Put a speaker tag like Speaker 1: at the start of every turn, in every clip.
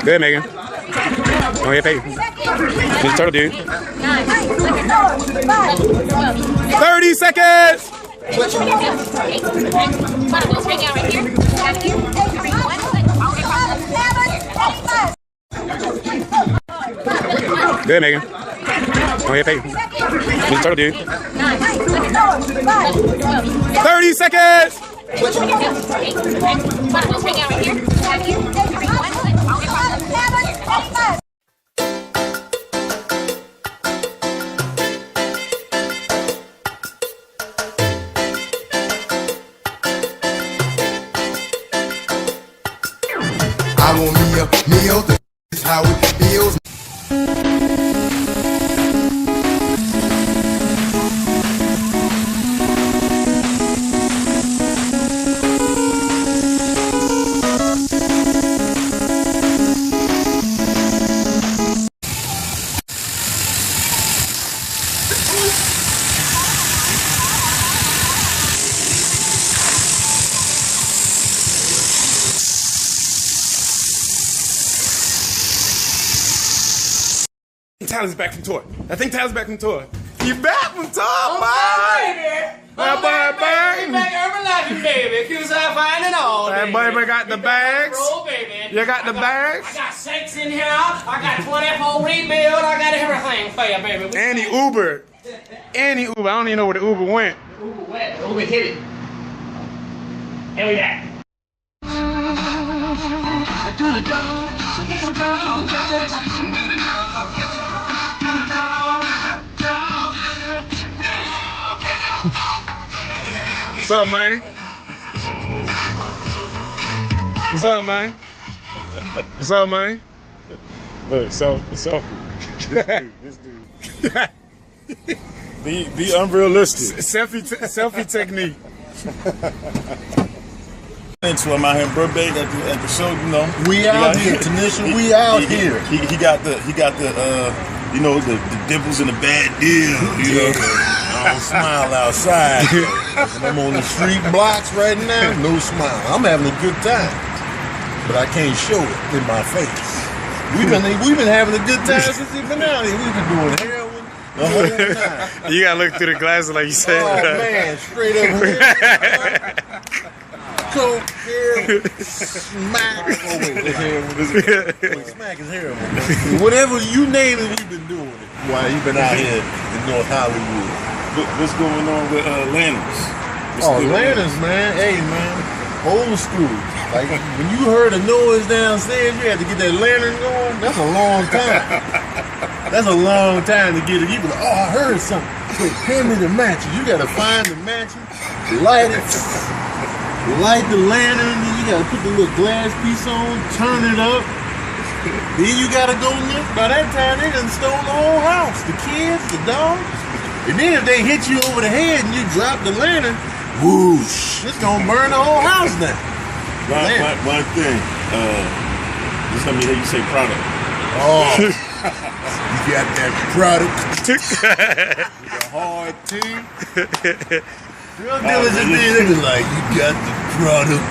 Speaker 1: Good, Megan. Go ahead, pay. Just turtle, dude. 30 seconds! Good, Megan. Go ahead, pay. Just turtle, dude. 30 seconds!
Speaker 2: I want me a meal, that's how it feels.
Speaker 1: Tyler's back from tour. I think Tyler's back from tour. You back from tour, boy?
Speaker 3: Back Herbalife, baby. Cause I find it all,
Speaker 1: That baby got the bags.
Speaker 3: roll, baby.
Speaker 1: You got the bags.
Speaker 3: I got sex in here. I got 24 rebuild. I got everything for you, baby.
Speaker 1: And he Ubered. And he Uber. I don't even know where the Uber went.
Speaker 3: Uber wet. Uber hit it. And we back.
Speaker 1: What's up, man? What's up, man? What's up, man?
Speaker 4: Look, so this dude. Be unrealistic.
Speaker 1: Selfie technique.
Speaker 4: So I'm out here in Burbank at the show, you know.
Speaker 2: We out here, Tanisha, we out here.
Speaker 4: He got the you know, the dimples and the bad deal, you know.
Speaker 2: I don't smile outside. I'm on the street blocks right now, no smile. I'm having a good time, but I can't show it in my face. We've been having a good time since we've been out here. We've been doing heroin the whole time.
Speaker 1: You gotta look through the glasses like you said.
Speaker 2: Oh man, straight up here. Coke, heroin, smack. Oh wait, that's heroin. Wait, smack is heroin. Whatever you name it, we've been doing it. While you've been out here in North Hollywood.
Speaker 4: What's going on with Lanterns?
Speaker 2: Lanterns, man. Hey, man. Old school. Like, when you heard a noise downstairs, you had to get that lantern going. That's a long time. That's a long time to get it. You be like, oh, I heard something. Wait, hand me the matches. You got to find the matches, light it, light the lantern, then you got to put the little glass piece on, turn it up. Then you got to go look. By that time, they done stole the whole house. The kids, the dogs. And then if they hit you over the head and you drop the lantern, whoosh, it's gonna burn the whole house down.
Speaker 4: One thing, just let me hear you say product.
Speaker 2: Oh, you got that product with a hard T. Real dealers in there, they be like, you got the product.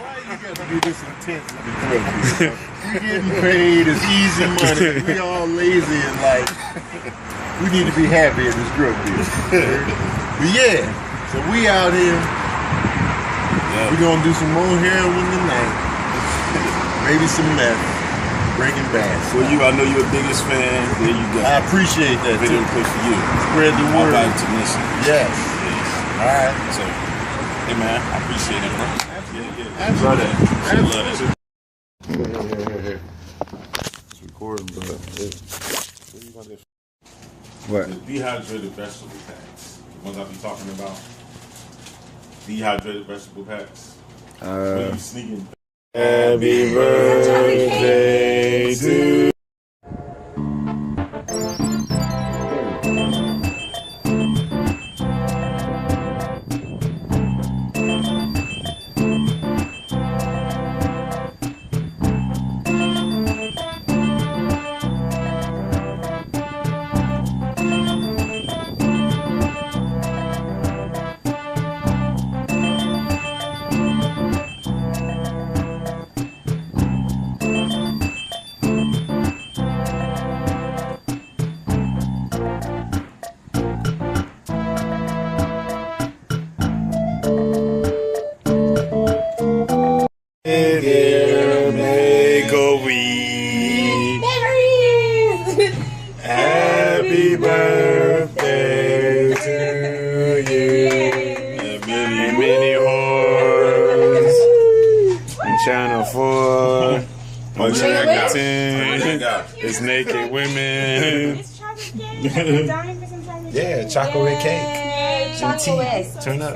Speaker 2: Why you got to be this intense with the drug deal? We getting paid, it's easy money, we all lazy and like, we need to be happy at this drug deal. But yeah, so we out here. We're gonna do some more heroin tonight. Maybe some meth. Breaking Bad.
Speaker 4: So I know you're the biggest fan. There you go.
Speaker 2: I appreciate that
Speaker 4: Video
Speaker 2: too.
Speaker 4: push for you.
Speaker 2: Spread the word.
Speaker 4: All right, Tanisha.
Speaker 2: Yes. All right.
Speaker 4: So, hey man, I appreciate it, bro.
Speaker 2: Absolutely.
Speaker 4: Love that. It's recording, but
Speaker 1: What?
Speaker 4: the dehydrated vegetable packs. The ones I be talking about. Dehydrated vegetable packs. When you sneaking. Happy birthday to
Speaker 1: Dear Make-A-Wee.
Speaker 3: Memories!
Speaker 1: Happy birthday to you. And many horns. And Channel 4. On Channel 10. It's naked women.
Speaker 5: It's chocolate cake. I'm dying for some chocolate cake.
Speaker 1: Yeah, chocolate cake.
Speaker 5: Yay,
Speaker 1: And tea. Turn up.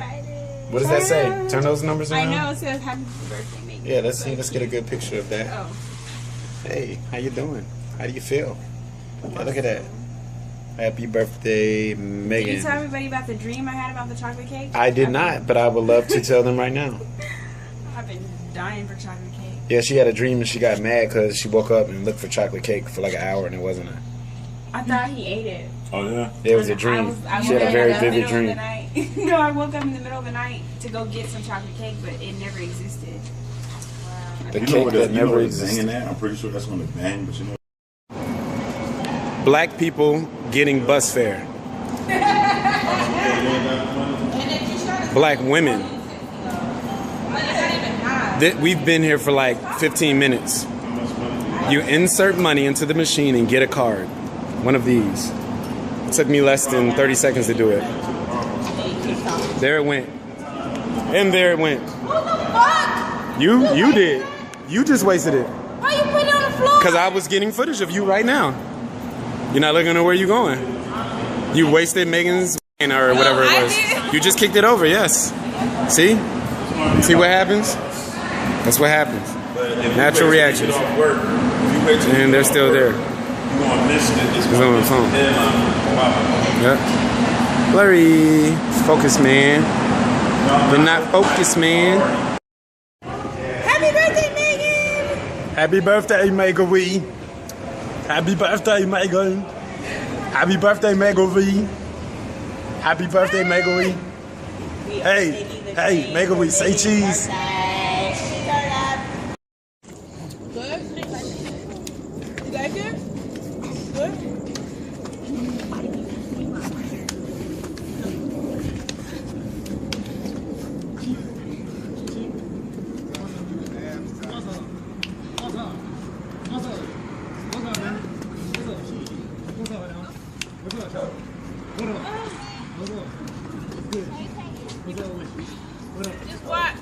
Speaker 1: What does that say? Turn those numbers
Speaker 5: I
Speaker 1: around.
Speaker 5: know, it says happy birthday, Megan.
Speaker 1: Yeah, let's see. Let's get a good picture of that.
Speaker 5: Oh.
Speaker 1: Hey, how you doing? How do you feel? Yeah, look at that. Happy birthday, Megan.
Speaker 5: Did you tell everybody about the dream I had about the chocolate cake?
Speaker 1: I did not, but I would love to tell them right now.
Speaker 5: I've been dying for chocolate cake.
Speaker 1: Yeah, she had a dream and she got mad because she woke up and looked for chocolate cake for like an hour and it wasn't a.
Speaker 5: I thought he ate it.
Speaker 4: Oh yeah.
Speaker 1: It was a dream.
Speaker 5: I
Speaker 1: She had a
Speaker 5: woke
Speaker 1: very
Speaker 5: up in the
Speaker 1: vivid
Speaker 5: middle
Speaker 1: dream.
Speaker 5: of the night. No, I woke up in the middle of the night to go get some chocolate cake, but it never existed.
Speaker 1: The
Speaker 4: You know
Speaker 1: cake
Speaker 4: what
Speaker 1: that never
Speaker 4: it's
Speaker 1: existed.
Speaker 4: banging at? I'm pretty sure that's gonna bang, but you know.
Speaker 1: Black people getting bus fare. Black women. We've been here for like 15 minutes. You insert money into the machine and get a card. One of these. It took me less than 30 seconds to do it. There it went. And there it went.
Speaker 5: What the fuck?
Speaker 1: You did. You just wasted it.
Speaker 5: Why you put it on the floor?
Speaker 1: Because I was getting footage of you right now. You're not looking at where you're going. You wasted Megan's or whatever it was. You just kicked it over, yes. See? See what happens? That's what happens. Natural reactions. And they're still there.
Speaker 4: You gonna miss it. It's
Speaker 1: on the phone. Yep. Blurry. Focus, man. You're not focused, man.
Speaker 5: Happy birthday, Megan!
Speaker 1: Happy birthday, Make-A-Wee. Happy birthday, Megan. Happy birthday, Make-A-Wee. Happy birthday, Make-A-Wee. Hey, hey, Make-A-Wee, say cheese.
Speaker 5: Good? You like it? Good? Just watch.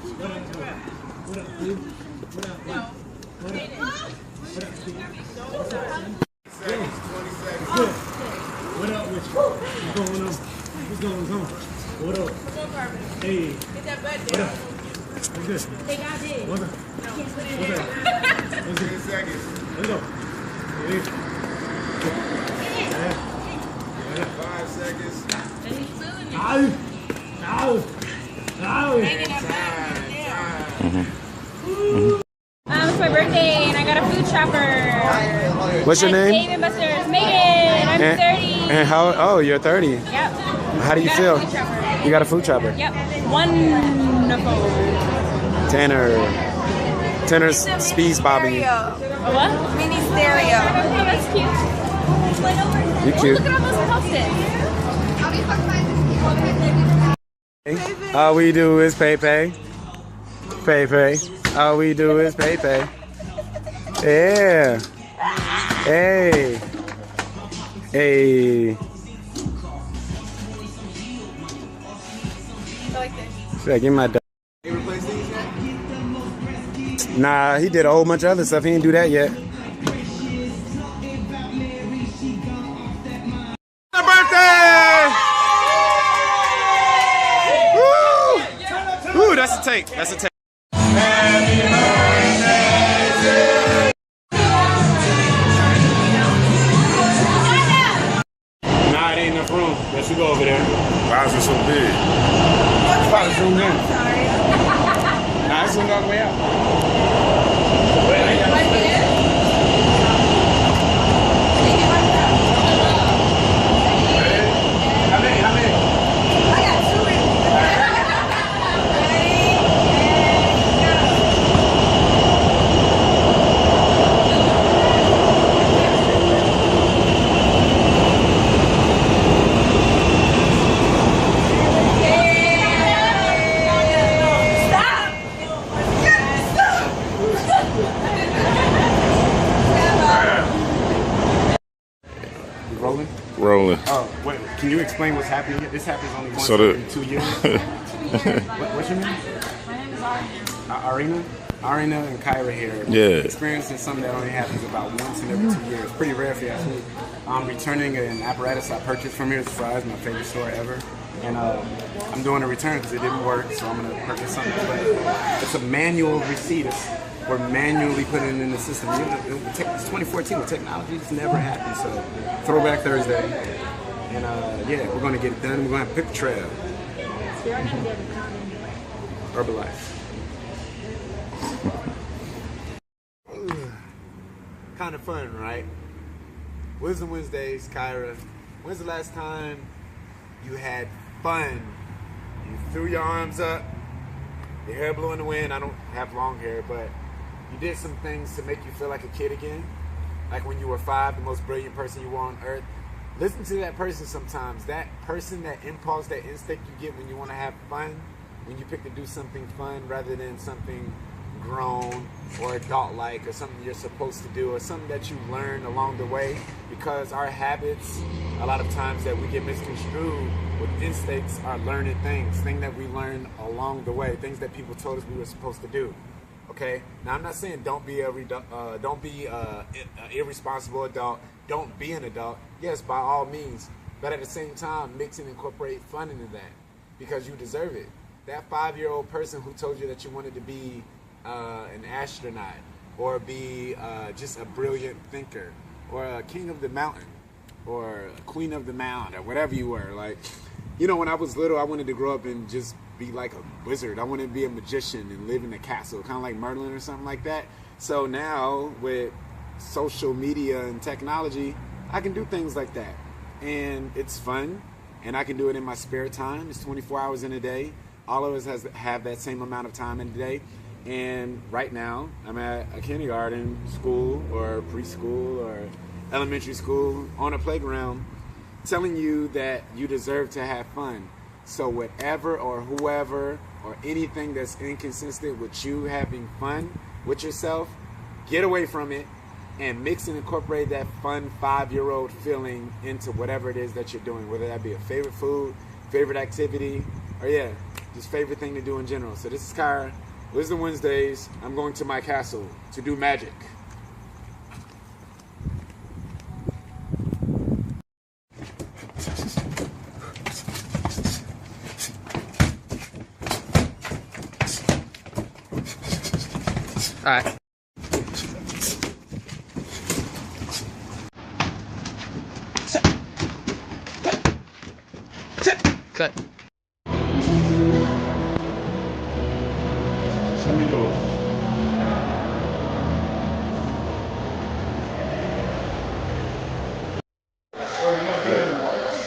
Speaker 6: What up with you? What's going on? What's going on? What up? Hey.
Speaker 5: Get that butt
Speaker 6: What
Speaker 5: down.
Speaker 6: up? What's good?
Speaker 5: They got this.
Speaker 6: What's up?
Speaker 5: Can't put it
Speaker 6: What's
Speaker 5: in.
Speaker 6: up? What's good? Let's go. Hey.
Speaker 2: 5 seconds.
Speaker 6: Ow. Ow. Ow.
Speaker 5: It's my birthday and I got a food shopper.
Speaker 1: What's your name?
Speaker 5: Dave and Buster's. Megan, I'm 30.
Speaker 1: And how? Oh, you're 30.
Speaker 5: Yep.
Speaker 1: How do you
Speaker 5: Got
Speaker 1: feel?
Speaker 5: a food shopper.
Speaker 1: You got a food chopper.
Speaker 5: Yep. Wonderful.
Speaker 1: Tanner's Speeds Bobby.
Speaker 5: A what?
Speaker 7: Mini stereo.
Speaker 5: Oh, that's cute.
Speaker 1: You cute.
Speaker 5: Look at all those houses.
Speaker 1: All we do is pay. Pay. All we do is pay. Yeah. Hey. Hey.
Speaker 7: I like this.
Speaker 1: Yeah, give me my dog. Nah, he did a whole bunch of other stuff. He didn't do that yet. Birthday! Woo! Ooh, that's a take. That's a take. Nah, it ain't enough room. Let's go over there.
Speaker 4: Why is it so big?
Speaker 1: Probably zoom in. Nah, it's zoomed all the way out. How many?
Speaker 7: I got 2 Stop!
Speaker 4: Rolling.
Speaker 1: Oh, wait, can you explain what's happening? This happens only once
Speaker 4: So
Speaker 1: every 2 years. What's your name?
Speaker 5: My name is Arina.
Speaker 1: Arina and Cyrah here.
Speaker 4: Yeah.
Speaker 1: Experiencing something that only happens about once in every 2 years. Pretty rare if you ask me. I'm returning an apparatus I purchased from here. It's Fry's, my favorite store ever. And I'm doing a return because it didn't work, so I'm going to purchase something. But it's a manual receipt. We're manually putting it in the system. It's 2014 with technology. It's never happened. So Throwback Thursday. And yeah, we're going to get it done. We're going to have to pick the trail. Herbalife. Kind of fun, right? Wisdom Wednesdays, Cyrah. When's the last time you had fun? You threw your arms up, your hair blew in the wind. I don't have long hair, but you did some things to make you feel like a kid again. Like when you were 5, the most brilliant person you were on earth. Listen to that person sometimes. That person, that impulse, that instinct you get when you want to have fun, when you pick to do something fun rather than something grown or adult-like or something you're supposed to do or something that you learn along the way, because our habits, a lot of times that we get misconstrued with instincts, are learning things that we learn along the way, things that people told us we were supposed to do. Okay, now I'm not saying don't be an irresponsible adult, don't be an adult. Yes, by all means, but at the same time, mix and incorporate fun into that, because you deserve it. That 5-year-old person who told you that you wanted to be an astronaut or be just a brilliant thinker or a king of the mountain or a queen of the mound or whatever you were. Like, you know, when I was little, I wanted to grow up and just be like a wizard. I wanted to be a magician and live in a castle, kind of like Merlin or something like that. So now with social media and technology, I can do things like that. And it's fun, and I can do it in my spare time. It's 24 hours in a day. All of us have that same amount of time in a day. And right now, I'm at a kindergarten school or preschool or elementary school on a playground telling you that you deserve to have fun. So whatever or whoever or anything that's inconsistent with you having fun with yourself, get away from it and mix and incorporate that fun 5-year-old feeling into whatever it is that you're doing, whether that be a favorite food, favorite activity, or yeah, just favorite thing to do in general. So this is Cyrah. Wisdom Wednesdays. I'm going to my castle to do magic. All right. Cut.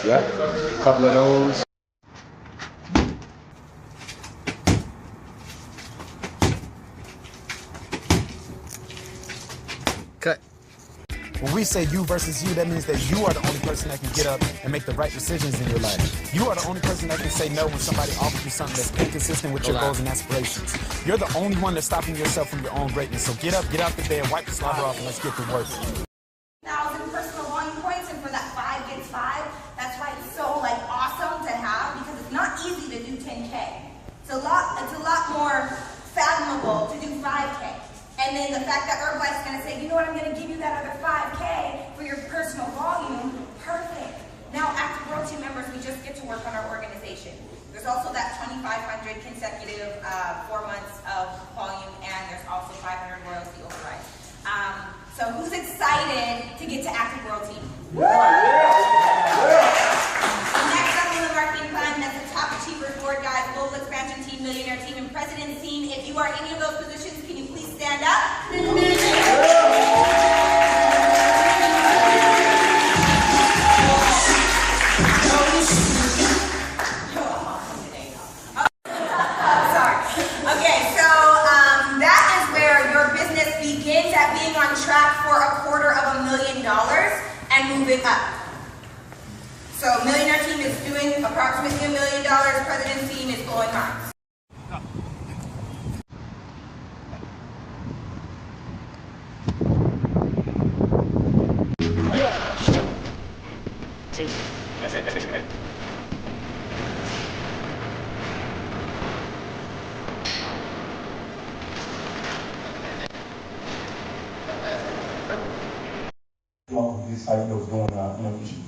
Speaker 1: Yeah, a couple of those. Cut.
Speaker 8: When we say you versus you, that means that you are the only person that can get up and make the right decisions in your life. You are the only person that can say no when somebody offers you something that's inconsistent with your goals and aspirations. You're the only one that's stopping yourself from your own greatness. So get up, get out the bed, wipe the slobber off, and let's get to work.
Speaker 7: 1,000 personal volume points, and for that 5 gets 5. That's why it's so awesome to have, because it's not easy to do 10K. It's a lot more fathomable to do 5K. And then the fact that Herbalife's going to say, you know what, I'm going to give you that other 5K for your personal volume, perfect. Now, active royalty members, we just get to work on our organization. There's also that 2,500 consecutive 4 months of volume, and there's also 500 royalty overrides. So who's excited to get to active royalty? The next up on the marketing plan, that's the top achievers, board guys, global expansion team, millionaire team, and president's team. If you are any of those positions, can you please stand up? And move it up. So millionaire team is doing approximately $1 million. President's team is blowing minds.
Speaker 9: site that was doing,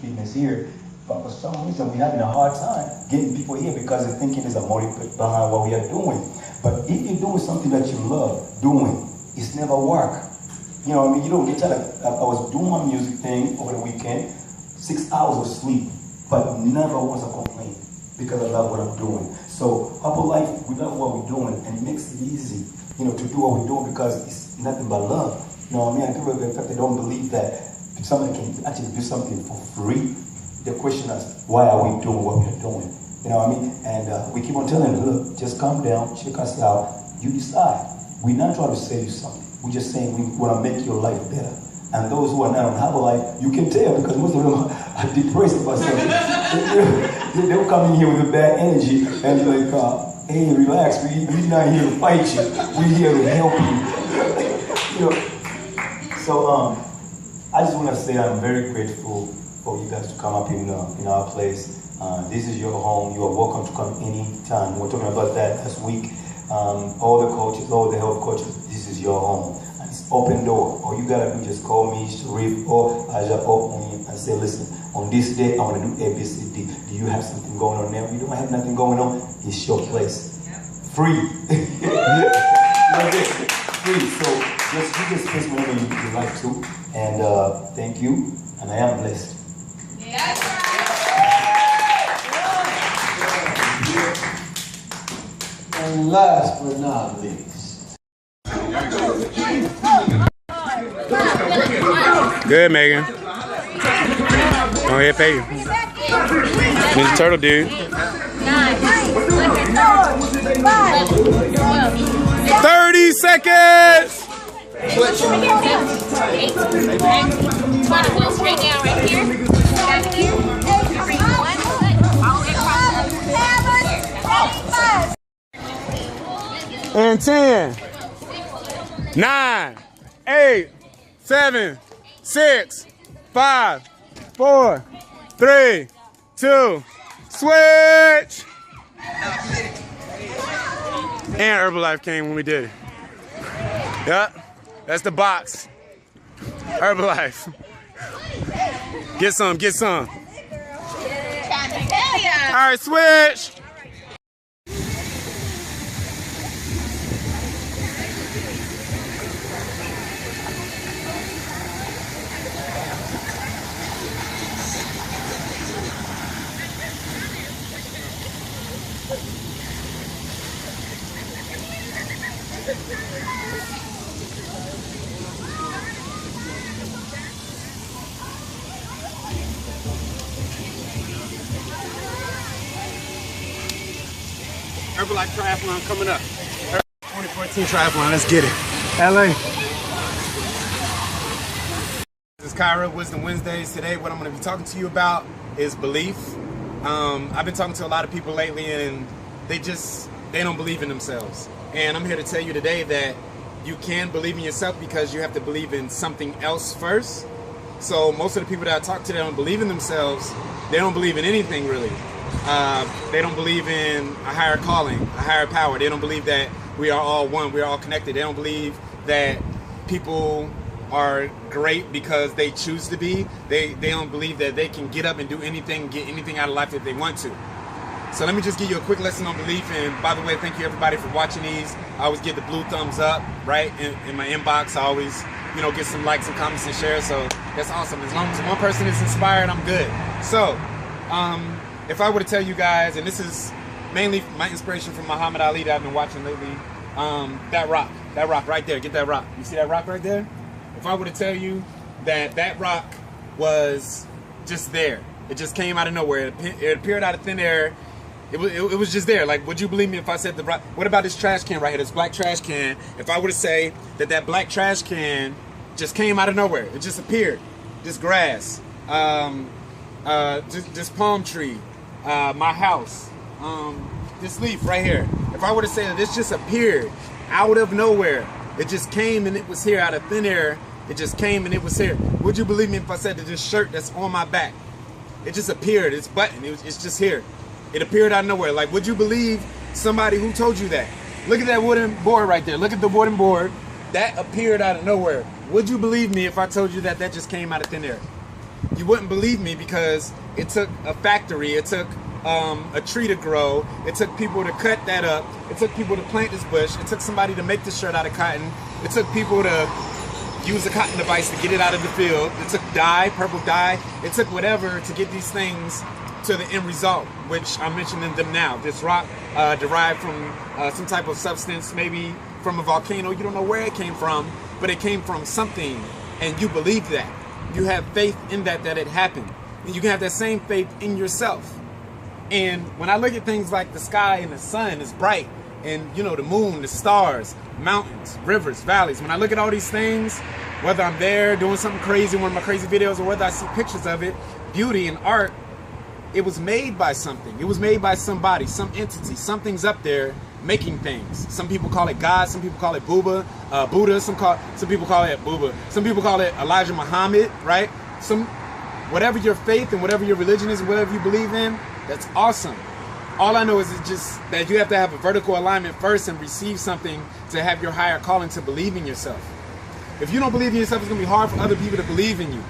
Speaker 9: fitness here. But for some reason, we're having a hard time getting people here because they're thinking there's a motive behind what we are doing. But if you're doing something that you love doing, it's never work. You know what I mean? You don't get tired. I was doing my music thing over the weekend, 6 hours of sleep, but never was a complaint because I love what I'm doing. So Herbalife, we love what we're doing, and it makes it easy, to do what we're doing because it's nothing but love. You know what I mean? And people, in fact, they don't believe that somebody can actually do something for free. They question us, why are we doing what we're doing? You know what I mean? And we keep on telling them, look, just calm down, check us out, you decide. We're not trying to sell you something. We're just saying we want to make your life better. And those who are not on Herbalife, you can tell because most of them are depressed about something. They'll come in here with a bad energy and be like, hey, relax, we're not here to fight you. We're here to help you. So I just want to say I'm very grateful for you guys to come up in our place. This is your home. You are welcome to come anytime. We were talking about that last week. All the coaches, all the health coaches, this is your home. And it's open door. All you gotta do just call me, Sharif, or Aja, or me, and say, listen, on this day, I want to do A, B, C, D. Do you have something going on there? We don't have nothing going on. It's your place. Free. Free. So you just space whenever you like to. And thank you. And I am blessed.
Speaker 10: And last but not least.
Speaker 1: Good, Megan. Go ahead, pay you. Mr. Turtle Dude. 30 seconds!
Speaker 5: Want to go straight down right here? Down here. 3, 1. Follow it across.
Speaker 1: And 10, 9, 8, 7, 6, 5, 4, 3, 2, switch! And Herbalife came when we did it. Yep, that's the box. Herbalife. Get some, get some. All right, switch. Herbalife Triathlon coming up. 2014 Triathlon, let's get it. LA. This is Cyrah Wisdom Wednesdays. Today what I'm going to be talking to you about is belief. I've been talking to a lot of people lately and they don't believe in themselves. And I'm here to tell you today that you can believe in yourself because you have to believe in something else first. So most of the people that I talk to that don't believe in themselves, they don't believe in anything really. They don't believe in a higher calling, a higher power. They don't believe that we are all one, we are all connected. They don't believe that people are great because they choose to be. They don't believe that they can get up and do anything, get anything out of life that they want to. So let me just give you a quick lesson on belief. And by the way, thank you everybody for watching these. I always get the blue thumbs up, right? In my inbox, I always, get some likes and comments and shares. So that's awesome. As long as one person is inspired, I'm good. So, if I were to tell you guys, and this is mainly my inspiration from Muhammad Ali that I've been watching lately, that rock right there, get that rock. You see that rock right there? If I were to tell you that that rock was just there, it just came out of nowhere, it appeared out of thin air, it was just there. Like, would you believe me if I said the rock? What about this trash can right here, this black trash can? If I were to say that black trash can just came out of nowhere, it just appeared, this grass, this palm tree, my house, this leaf right here. If I were to say that this just appeared out of nowhere, it just came and it was here out of thin air, it just came and it was here, would you believe me if I said that this shirt that's on my back, it just appeared, it's button, it's just here. It appeared out of nowhere. Like, would you believe somebody who told you that? Look at that wooden board right there. Look at the wooden board. That appeared out of nowhere. Would you believe me if I told you that just came out of thin air? you wouldn't believe me because it took a factory, it took a tree to grow, it took people to cut that up, it took people to plant this bush, it took somebody to make this shirt out of cotton, it took people to use a cotton device to get it out of the field, it took dye, purple dye, it took whatever to get these things to the end result, which I'm mentioning them now. This rock derived from some type of substance, maybe from a volcano. You don't know where it came from, but it came from something, and you believe that. You have faith in that it happened. And you can have that same faith in yourself. And when I look at things like the sky and the sun is bright, and you know, the moon, the stars, mountains, rivers, valleys, when I look at all these things, whether I'm there doing something crazy, one of my crazy videos, or whether I see pictures of it, beauty and art, it was made by something. It was made by somebody, some entity, something's up there making things. Some people call it God, some people call it Buddha, some people call it Buddha, some people call it Elijah Muhammad, right? Whatever your faith and whatever your religion is and whatever you believe in, that's awesome. All I know is it's just that you have to have a vertical alignment first and receive something to have your higher calling to believe in yourself. If you don't believe in yourself, it's gonna be hard for other people to believe in you.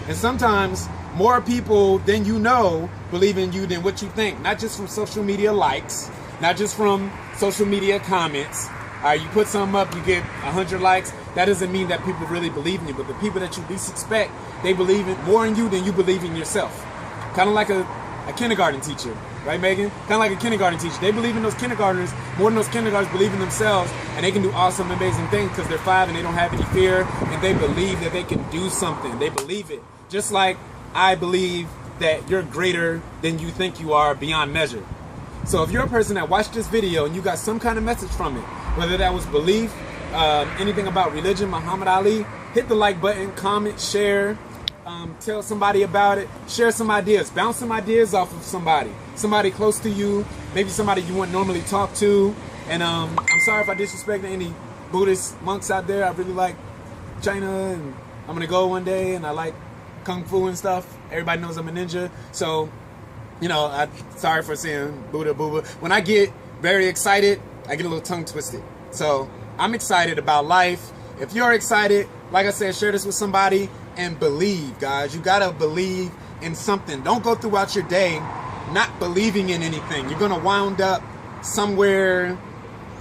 Speaker 1: And sometimes more people than you know believe in you than what you think. Not just from social media likes, not just from social media comments. You put something up, you get 100 likes. That doesn't mean that people really believe in you. But the people that you least expect, they believe more in you than you believe in yourself. Kind of like a kindergarten teacher, right, Megan? Kind of like a kindergarten teacher. They believe in those kindergartners more than those kindergartners believe in themselves, and they can do awesome, amazing things because they're 5 and they don't have any fear, and they believe that they can do something. They believe it. Just like I believe that you're greater than you think you are beyond measure. So if you're a person that watched this video and you got some kind of message from it, whether that was belief, anything about religion, Muhammad Ali, hit the like button, comment, share, tell somebody about it, share some ideas, bounce some ideas off of somebody close to you, maybe somebody you wouldn't normally talk to. And I'm sorry if I disrespect any Buddhist monks out there. I really like China, and I'm gonna go one day, and I like Kung Fu and stuff. Everybody knows I'm a ninja, so you know, I'm sorry for saying Buddha, Booba. When I get very excited, I get a little tongue twisted. So I'm excited about life. If you're excited, like I said, share this with somebody and believe, guys. You gotta believe in something. Don't go throughout your day not believing in anything. You're gonna wind up somewhere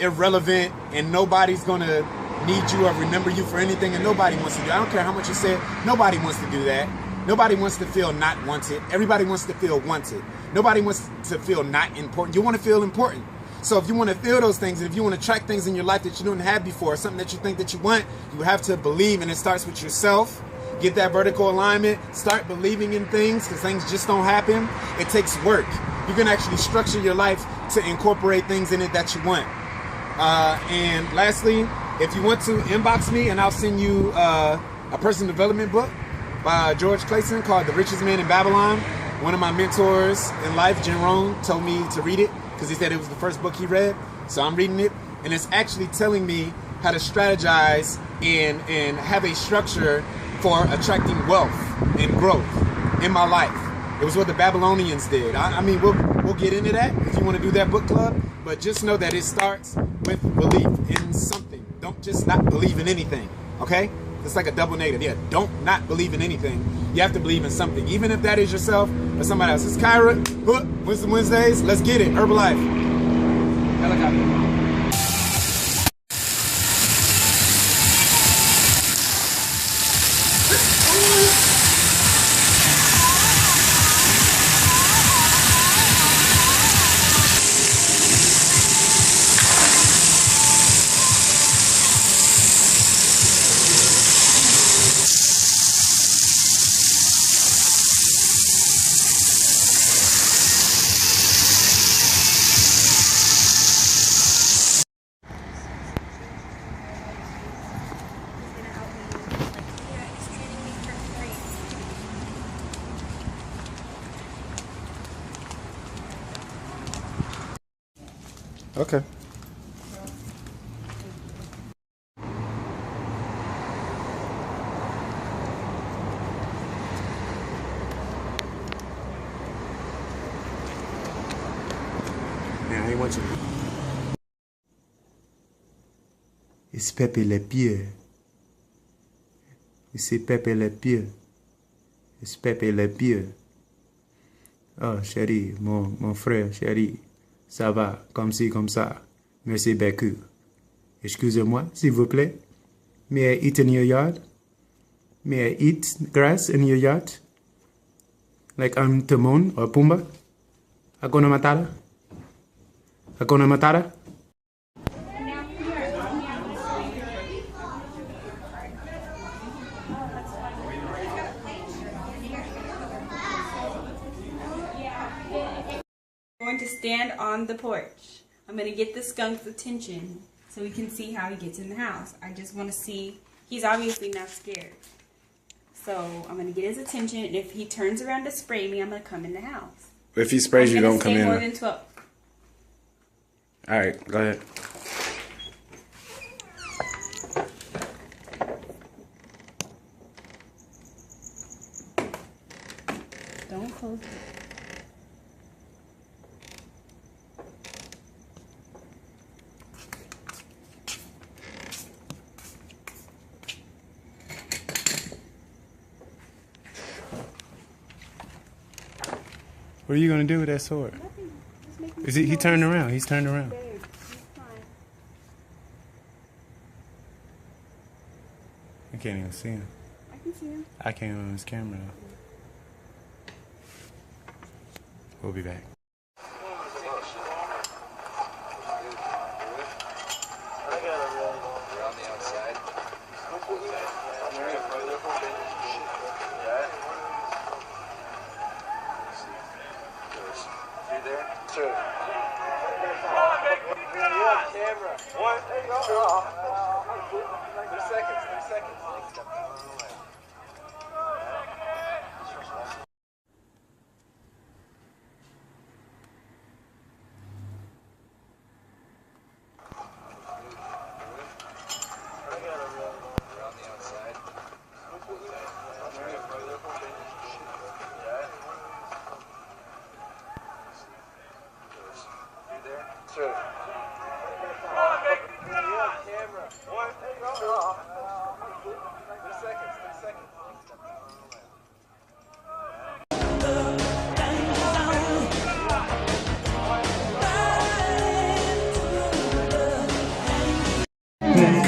Speaker 1: irrelevant, and nobody's gonna need you or remember you for anything, and nobody wants to do. I don't care how much you say it, nobody wants to do that. Nobody wants to feel not wanted. Everybody wants to feel wanted. Nobody wants to feel not important. You want to feel important. So if you want to feel those things, and if you want to attract things in your life that you didn't have before, something that you think that you want, you have to believe, and it starts with yourself. Get that vertical alignment. Start believing in things, because things just don't happen. It takes work. You can actually structure your life to incorporate things in it that you want. And lastly, if you want to inbox me, and I'll send you a personal development book by George Clayson called The Richest Man in Babylon. One of my mentors in life, Jim Rohn, told me to read it because he said it was the first book he read. So I'm reading it, and it's actually telling me how to strategize and have a structure for attracting wealth and growth in my life. It was what the Babylonians did. I mean, we'll get into that if you want to do that book club, but just know that it starts with belief in something. Don't just not believe in anything, okay? It's like a double negative. Yeah, don't not believe in anything. You have to believe in something, even if that is yourself or somebody else. It's Cyrah, Wisdom Wednesdays. Let's get it. Herbalife. Helicopter. Okay. Yeah, I want you. It's Pepe Le Pew. You see Pepe Le Pew. C'est Pépé le pieux. Oh, chérie, mon frère, chérie. Ça va, comme ci, comme ça. Merci beaucoup. Excusez-moi, s'il vous plaît. May I eat in your yard? May I eat grass in your yard? Like I'm Timon or Pumbaa? Hakuna Matata? Hakuna Matata?
Speaker 11: I'm going to stand on the porch. I'm going to get the skunk's attention so we can see how he gets in the house. I just want to see, he's obviously not scared. So I'm going to get his attention, and if he turns around to spray me, I'm going to come in the house.
Speaker 1: If he sprays you, don't come in.
Speaker 11: More than 12.
Speaker 1: Alright, go ahead.
Speaker 11: Don't close it.
Speaker 1: What are you gonna do with that sword? Is he turned around? He's turned around. I can't even see him.
Speaker 11: I can see him.
Speaker 1: I can't on his camera though. We'll be back.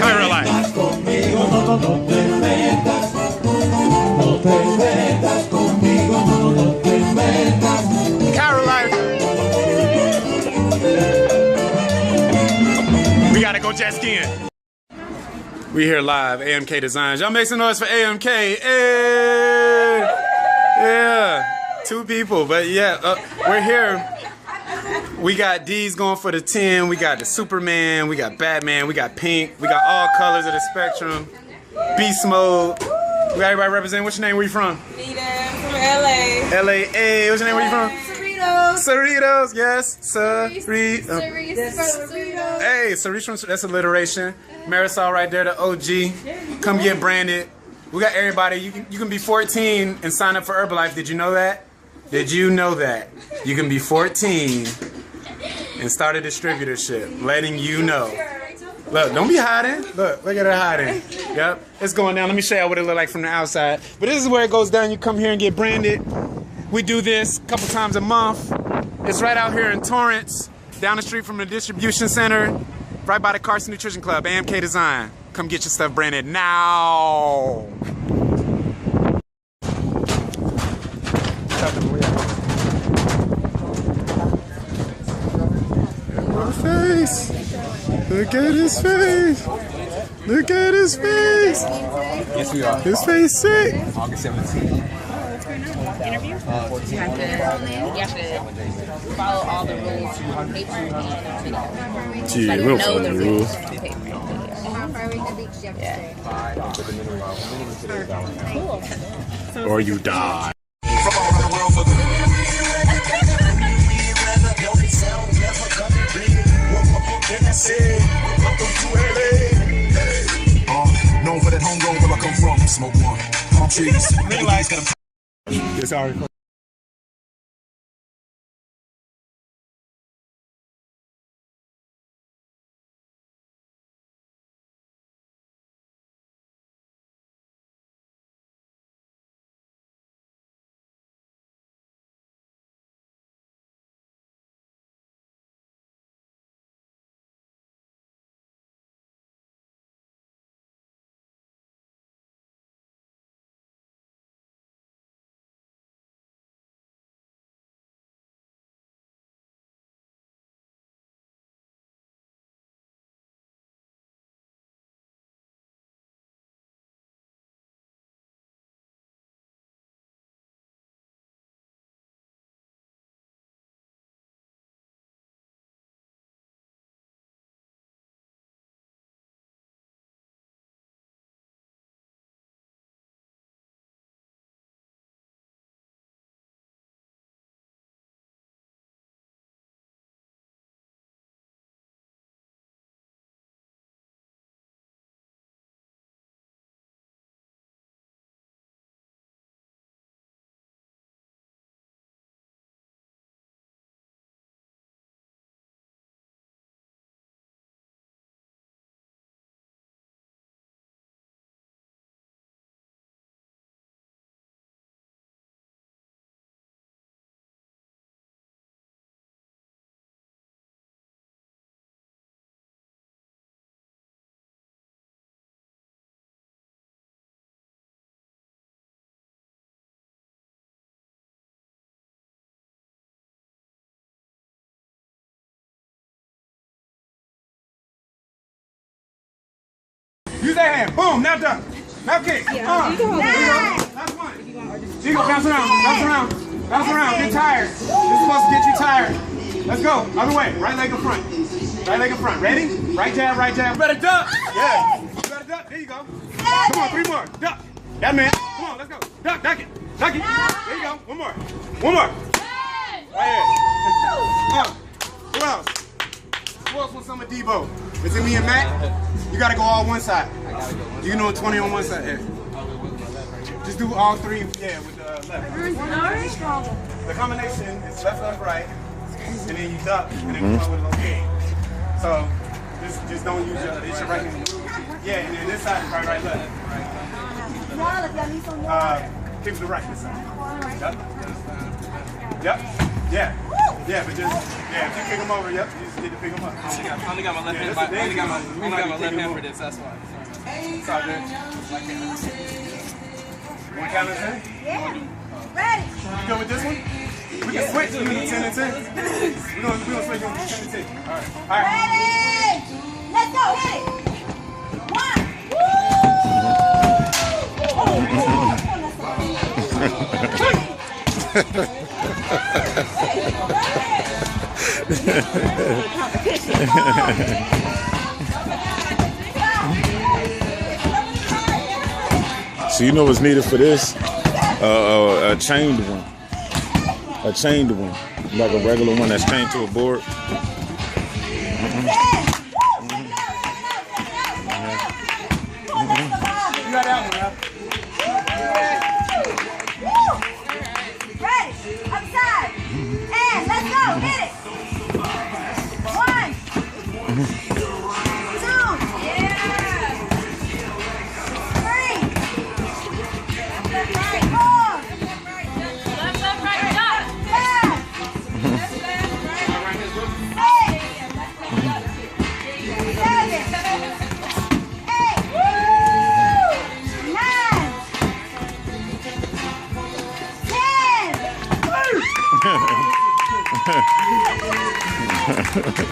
Speaker 1: Cyrah Life. Cyrah Life. We gotta go jet skiing. We here live, AMK Designs. Y'all make some noise for AMK. Hey! Yeah, 2 people, but yeah, we're here. We got D's going for the 10. We got the Superman. We got Batman. We got Pink. We got all colors of the spectrum. Beast mode. We got everybody representing. What's your name? Where you from?
Speaker 11: Nita from LA.
Speaker 1: LA. Hey, what's your name? Where you from?
Speaker 11: Cerritos.
Speaker 1: Cerritos. Yes. Cerritos.
Speaker 11: Cerritos.
Speaker 1: Hey, Cerritos. That's alliteration. Marisol right there, the OG. Come get branded. We got everybody. You can be 14 and sign up for Herbalife. Did you know that? Did you know that? You can be 14 and start a distributorship, letting you know. Look, don't be hiding. Look at her hiding. Yep, it's going down. Let me show you what it look like from the outside. But this is where it goes down. You come here and get branded. We do this a couple times a month. It's right out here in Torrance, down the street from the distribution center, right by the Carson Nutrition Club, AMK Design. Come get your stuff branded now. Face. Look at his face. Look at his face.
Speaker 12: Yes, we are.
Speaker 1: His face sick.
Speaker 12: August 17th.
Speaker 5: Interview? You have to follow all the rules.
Speaker 1: Gee, we'll follow the rules.
Speaker 5: How far are we going to reach?
Speaker 1: Or you die.
Speaker 13: Known for that homegrown where I come from. Smoke one. Palm trees.
Speaker 1: It's already Use that hand. Boom. Now duck. Now kick. There you go. Last one. There you go. Bounce around. Bounce around. Bounce around. Get tired. This is supposed to get you tired. Let's go. Other way. Right leg in front. Right leg in front. Ready? Right jab. Right jab. You better duck. Yeah. You better duck. There you go. Come on. 3 more. Duck. That man. Come on. Let's go. Duck. Duck it. Duck it. There you go. One more. One more. Right here. Who else? Who else wants some of Debo? Is it me and Matt? You gotta go all one side. You can do a 20 on one side here. Just do all 3, yeah, with the left. The combination is left, left, right, and then you duck, and then come up with a little kick. So just don't use your right hand. Yeah, and then this side is right, right, left. Keep the right this side. Yep. Yeah. Yeah, but just if you pick them over, yep, you just need to pick them up.
Speaker 12: I only got my left hand. I only got my left hand for this. That's why.
Speaker 1: It's all good. One count of 10?
Speaker 7: Yeah. Ready.
Speaker 1: You go with this one? We can switch to 10 and 10. We're gonna switch to 10 and 10. All right.
Speaker 7: Ready. Let's go. Hit it.
Speaker 1: 1.
Speaker 4: So you know what's needed for this? A chained one. A chained one. Like a regular one that's chained to a board.
Speaker 1: You got that one, yeah?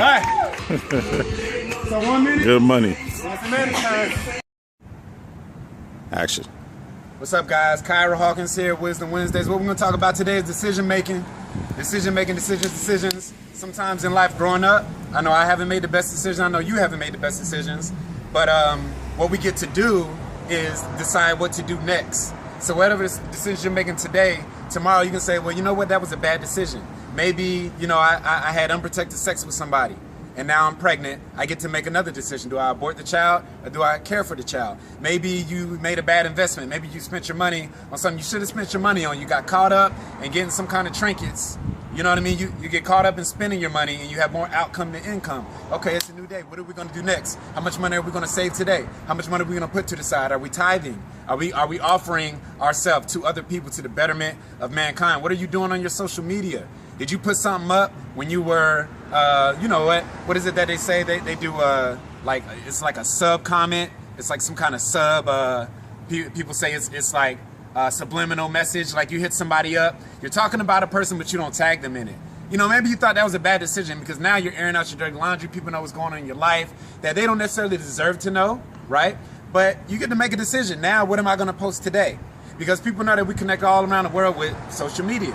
Speaker 1: Alright. So 1 minute.
Speaker 4: Good money.
Speaker 1: It's the minute time.
Speaker 4: Action.
Speaker 1: What's up, guys? Cyrah Hawkins here, Wisdom Wednesdays. What we're going to talk about today is decision making. Decisions. Sometimes in life growing up, I know I haven't made the best decisions. I know you haven't made the best decisions. But what we get to do is decide what to do next. So whatever decision you're making today, tomorrow you can say, well, you know what? That was a bad decision. Maybe, you know, I had unprotected sex with somebody and now I'm pregnant. I get to make another decision. Do I abort the child or do I care for the child? Maybe you made a bad investment. Maybe you spent your money on something you should have spent your money on. You got caught up in getting some kind of trinkets. You know what I mean? You get caught up in spending your money and you have more outcome than income. Okay, it's a new day. What are we going to do next? How much money are we going to save today? How much money are we going to put to the side? Are we tithing? Are we offering ourselves to other people to the betterment of mankind? What are you doing on your social media? Did you put something up when you were, you know what is it that they say? They do like, it's like a sub comment. It's like some kind of sub, people say it's like subliminal message, like you hit somebody up, you're talking about a person but you don't tag them in it. You know, maybe you thought that was a bad decision because now you're airing out your dirty laundry. People know what's going on in your life that they don't necessarily deserve to know, right? But you get to make a decision. Now, what am I going to post today? Because people know that we connect all around the world with social media.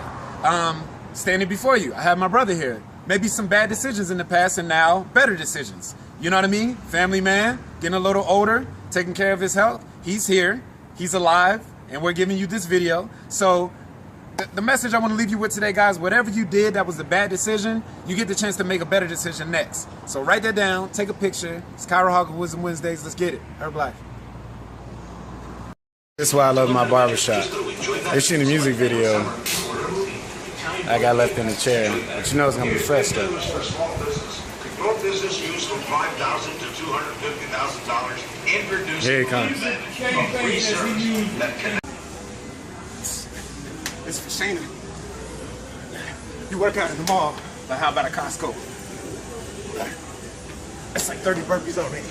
Speaker 1: Standing before you, I have my brother here. Maybe some bad decisions in the past and now better decisions. You know what I mean? Family man, getting a little older, taking care of his health. He's here, he's alive, and we're giving you this video. So the message I want to leave you with today, guys, whatever you did that was a bad decision, you get the chance to make a better decision next. So write that down, take a picture. It's Cyrah Hawkins, Wisdom Wednesdays. Let's get it. Herbalife. This is why I love my barbershop. They shooting a music video. I got left in the chair, but you know it's gonna be fresh though.
Speaker 14: Your business used from $5,000 to $250,000 in producing.
Speaker 1: Here it comes. It's for Shana. You work out in the mall, but how about a Costco? That's like 30 burpees already.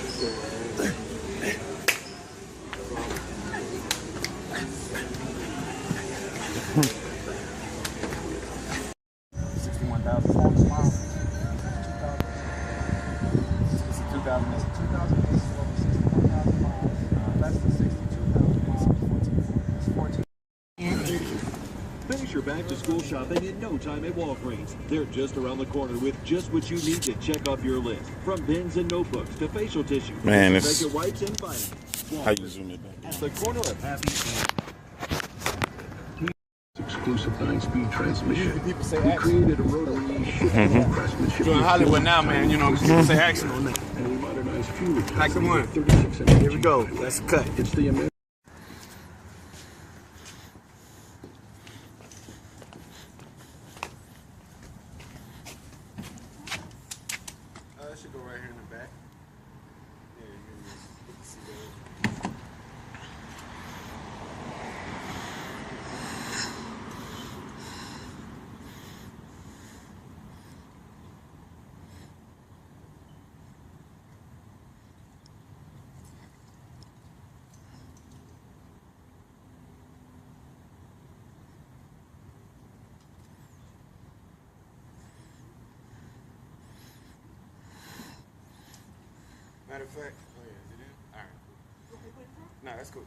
Speaker 1: 2,000 miles.
Speaker 15: back-to-school shopping in no time at Walgreens. They're just around the corner with just what you need to check off your list. From pens and notebooks to facial tissue,
Speaker 4: man, it's
Speaker 15: wipes and vitamins.
Speaker 4: how you zoom it back.
Speaker 15: At the corner of Happy
Speaker 13: Exclusive 9-speed transmission.
Speaker 2: People say
Speaker 13: We created a rotary craftsmanship.
Speaker 2: Doing Hollywood now, man. You know, people say action on that.
Speaker 13: And we modernized fuel.
Speaker 2: Like, come on.
Speaker 13: 36
Speaker 2: Here we go. Let's cut.
Speaker 13: It's the American.
Speaker 2: That should go right here in the back. Yeah, you can see that. Matter of fact, oh yeah, is it in? Alright. Nah, that's cool.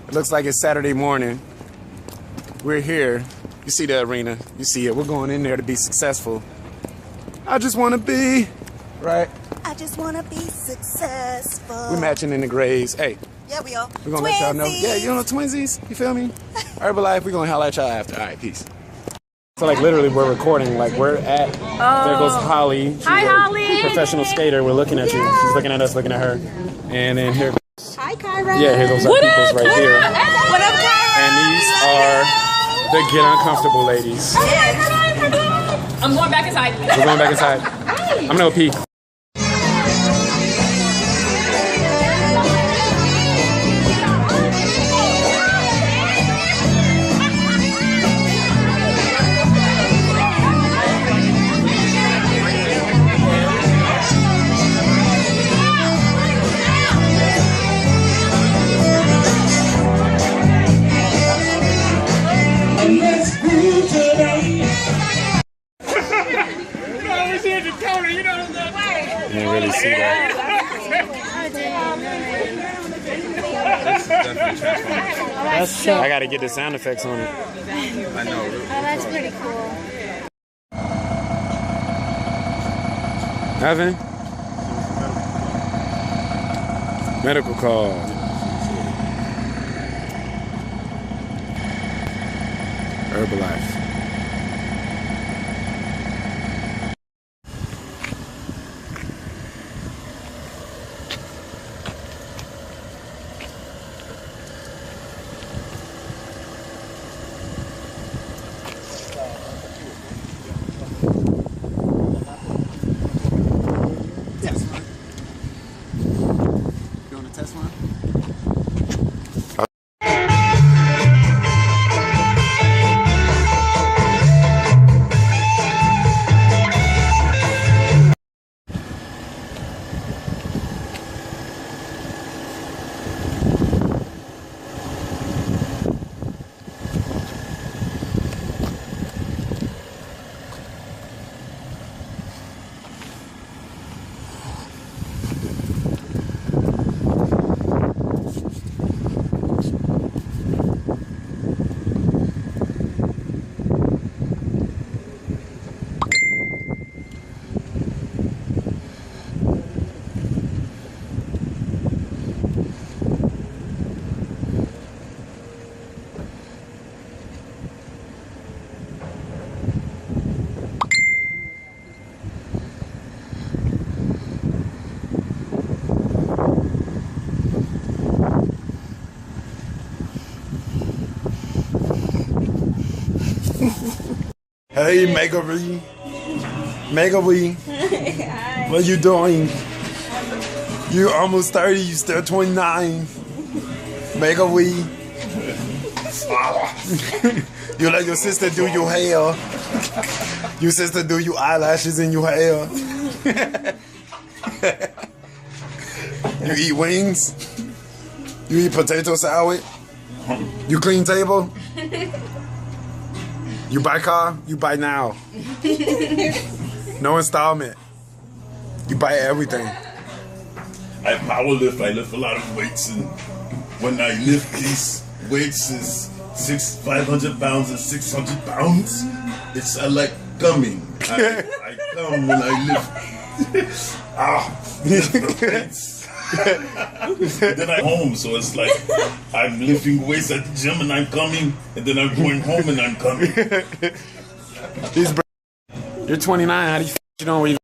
Speaker 2: It looks like it's Saturday morning. We're here. You see the arena. You see it. We're going in there to be successful. I just want to be, right?
Speaker 7: I just want to be successful.
Speaker 1: We're matching in the grays. Hey.
Speaker 7: Yeah, we are.
Speaker 1: We're going to let y'all know. Yeah, you know twinsies? You feel me? Herbalife, we're going to highlight y'all after. All right, peace. So like literally we're recording. Like we're at, there goes Holly. She's
Speaker 11: Hi,
Speaker 1: a
Speaker 11: Holly.
Speaker 1: professional skater. We're looking at you. She's looking at us, looking at her. And then here.
Speaker 7: Hi, Cyrah.
Speaker 1: Yeah, here goes our peoples right here.
Speaker 7: What up, Cyrah?
Speaker 1: And these are the Get Uncomfortable ladies.
Speaker 11: I'm going back inside.
Speaker 1: We're going back inside. I'm gonna go pee. You didn't really see that. I gotta get the sound effects on it.
Speaker 5: I know. Oh, that's pretty cool.
Speaker 1: Evan? Medical call. Herbalife. Hey, Megary. Megary. What you doing? You almost 30, you still 29. Megary. You let your sister do your hair. Your sister do your eyelashes and your hair. You eat wings? You eat potato salad? You clean table? You buy car? You buy now. No installment. You buy everything.
Speaker 4: I power lift. I lift a lot of weights, and when I lift these weights is 500 pounds and 600 pounds. It's like coming. I come when I lift. Lift the weights. Then I'm home, so it's like I'm lifting weights at the gym and I'm coming, and then I'm going home and I'm coming.
Speaker 1: You're 29. How do you know where you?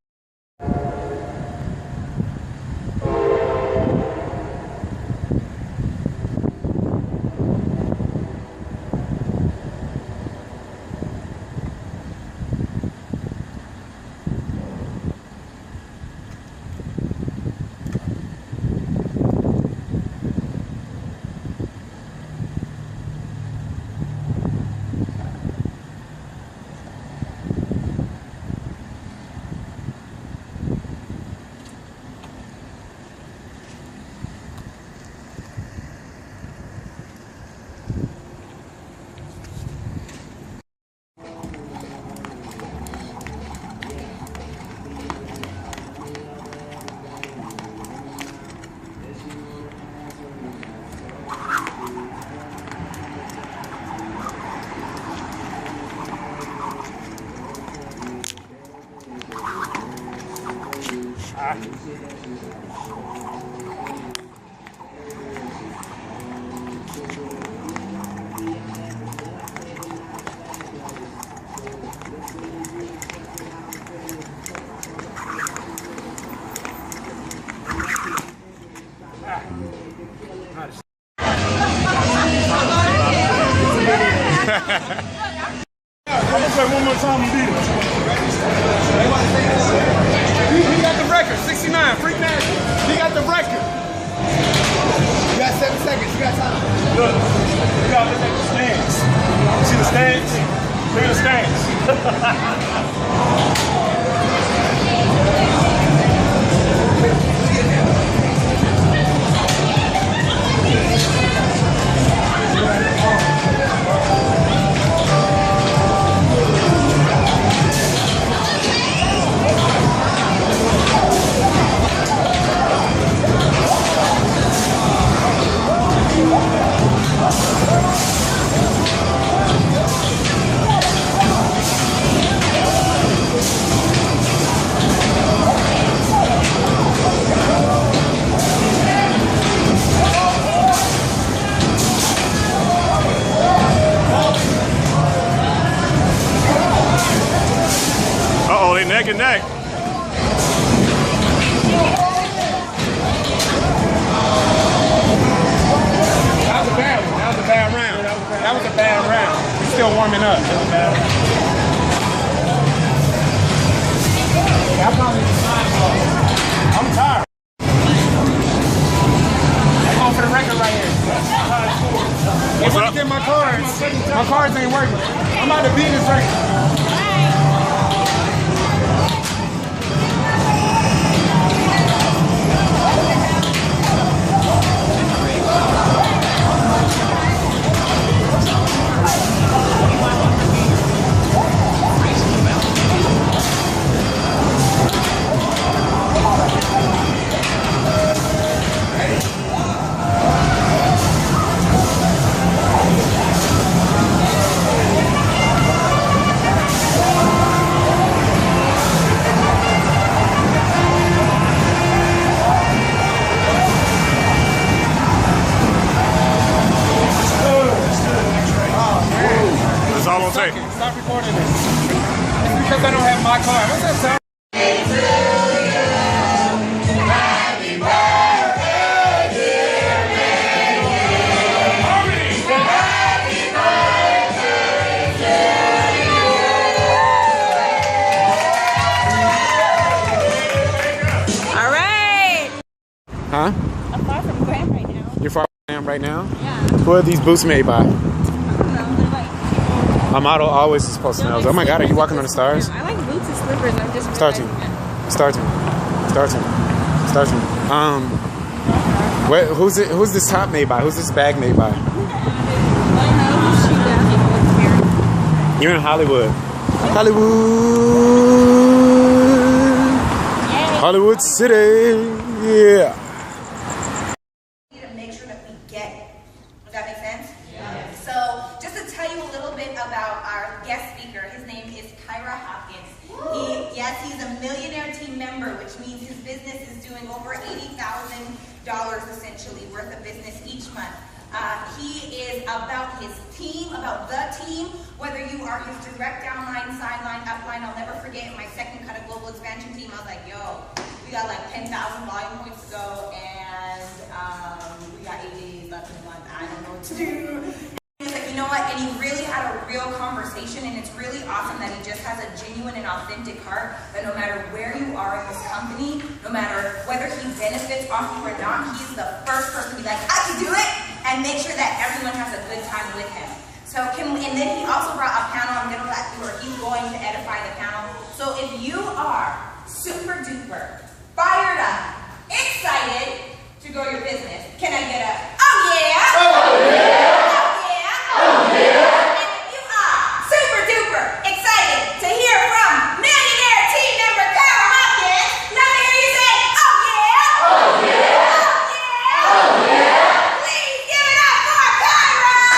Speaker 6: I'm gonna play one more time and beat it. He got the record, 69, Freak Nasty. He got the record. You got 7 seconds, you got time. Look, you gotta look at the stance. See the stance? Look at the stance.
Speaker 1: Uh-oh, they neck and neck.
Speaker 6: That was a bad one. That was a bad round. That was a bad round. He's still warming up. That was a bad round. I'm tired. I'm going for the record right here. They want to get my cards. My cards ain't working. I'm about to beat this record. Stop recording this. It's because I don't have my car. What's that sound?
Speaker 1: Huh?
Speaker 11: I'm far from Graham right now.
Speaker 1: You're far from Graham right now?
Speaker 11: Yeah.
Speaker 1: What are these boots made by?
Speaker 11: I don't know. They're like.
Speaker 1: My model always is supposed to know. Oh my God, are you walking on the stars?
Speaker 11: I like boots and slippers. I'm just.
Speaker 1: Start to. Who's it? Who's this top made by? Who's this bag made by? You're in Hollywood. Hollywood City. Yeah.
Speaker 7: We need to make sure that we get it. Does that make sense? Yeah. So, just to tell you a little bit about our guest speaker, his name is Cyrah Hopkins. He's a millionaire team member, which means his business is doing over $80,000 essentially worth of business each month. He is about his team, about the team, whether you are his direct downline, sideline, upline. I'll never forget in my second cut of global expansion team, I was like, yo, we got like 10,000 volume points to go, and we got 8 days left in the month. I don't know what to do. He's like, you know what? And he really had a real conversation, and it's really awesome that he just has a genuine and authentic heart, that no matter where you are in this company, no matter whether he benefits off you or not, he's the first person to be like, I can do it, and make sure that everyone has a good time with him. So and then he also brought a panel, I'm gonna let you, or he's going to edify the panel. So if you are super duper, fired up, excited to grow your business, can I get a, oh yeah? Oh yeah! Oh yeah! And if you are super duper excited to hear from millionaire team member Cyrah Hopkins, let me hear you say, oh yeah! Oh yeah! Oh yeah! Oh yeah! Please give it up for Cyrah!